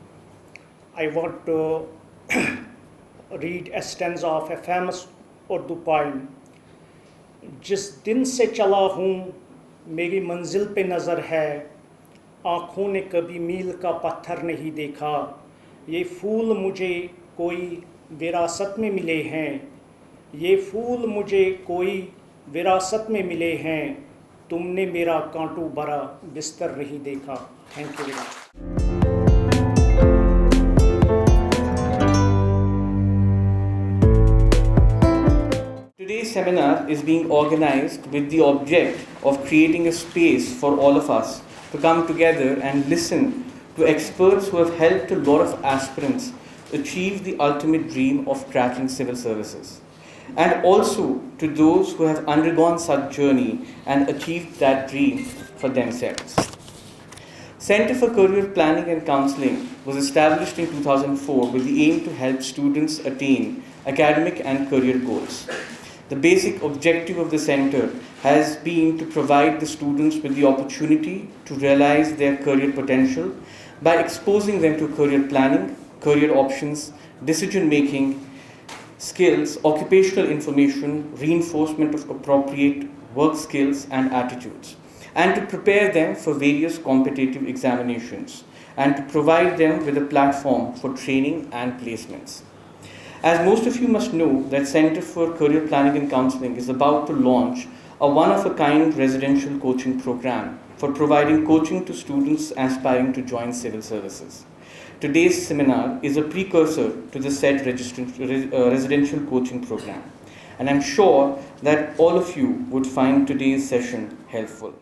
S5: I want to read a stanza of a famous Urdu poem. जिस दिन से चला हूँ मेरी मंजिल पे नज़र है, आँखों ने कभी मील का पत्थर नहीं देखा, ये फूल मुझे कोई विरासत में मिले हैं, ये फूल मुझे कोई विरासत में मिले हैं, तुमने मेरा कांटों भरा बिस्तर नहीं देखा. Thank you very much.
S6: Today's seminar is being organized with the object of creating a space for all of us to come together and listen to experts who have helped a lot of aspirants achieve the ultimate dream of cracking civil services, and also to those who have undergone such journey and achieved that dream for themselves. Center for Career Planning and Counseling was established in 2004 with the aim to help students attain academic and career goals. The basic objective of the center has been to provide the students with the opportunity to realize their career potential by exposing them to career planning, career options, decision making, skills, occupational information, reinforcement of appropriate work skills and attitudes, and to prepare them for various competitive examinations, and to provide them with a platform for training and placements. As most of you must know, that Center for Career Planning and Counseling is about to launch a one-of-a-kind residential coaching program for providing coaching to students aspiring to join civil services. Today's seminar is a precursor to the said residential coaching program, and I'm sure that all of you would find today's session helpful.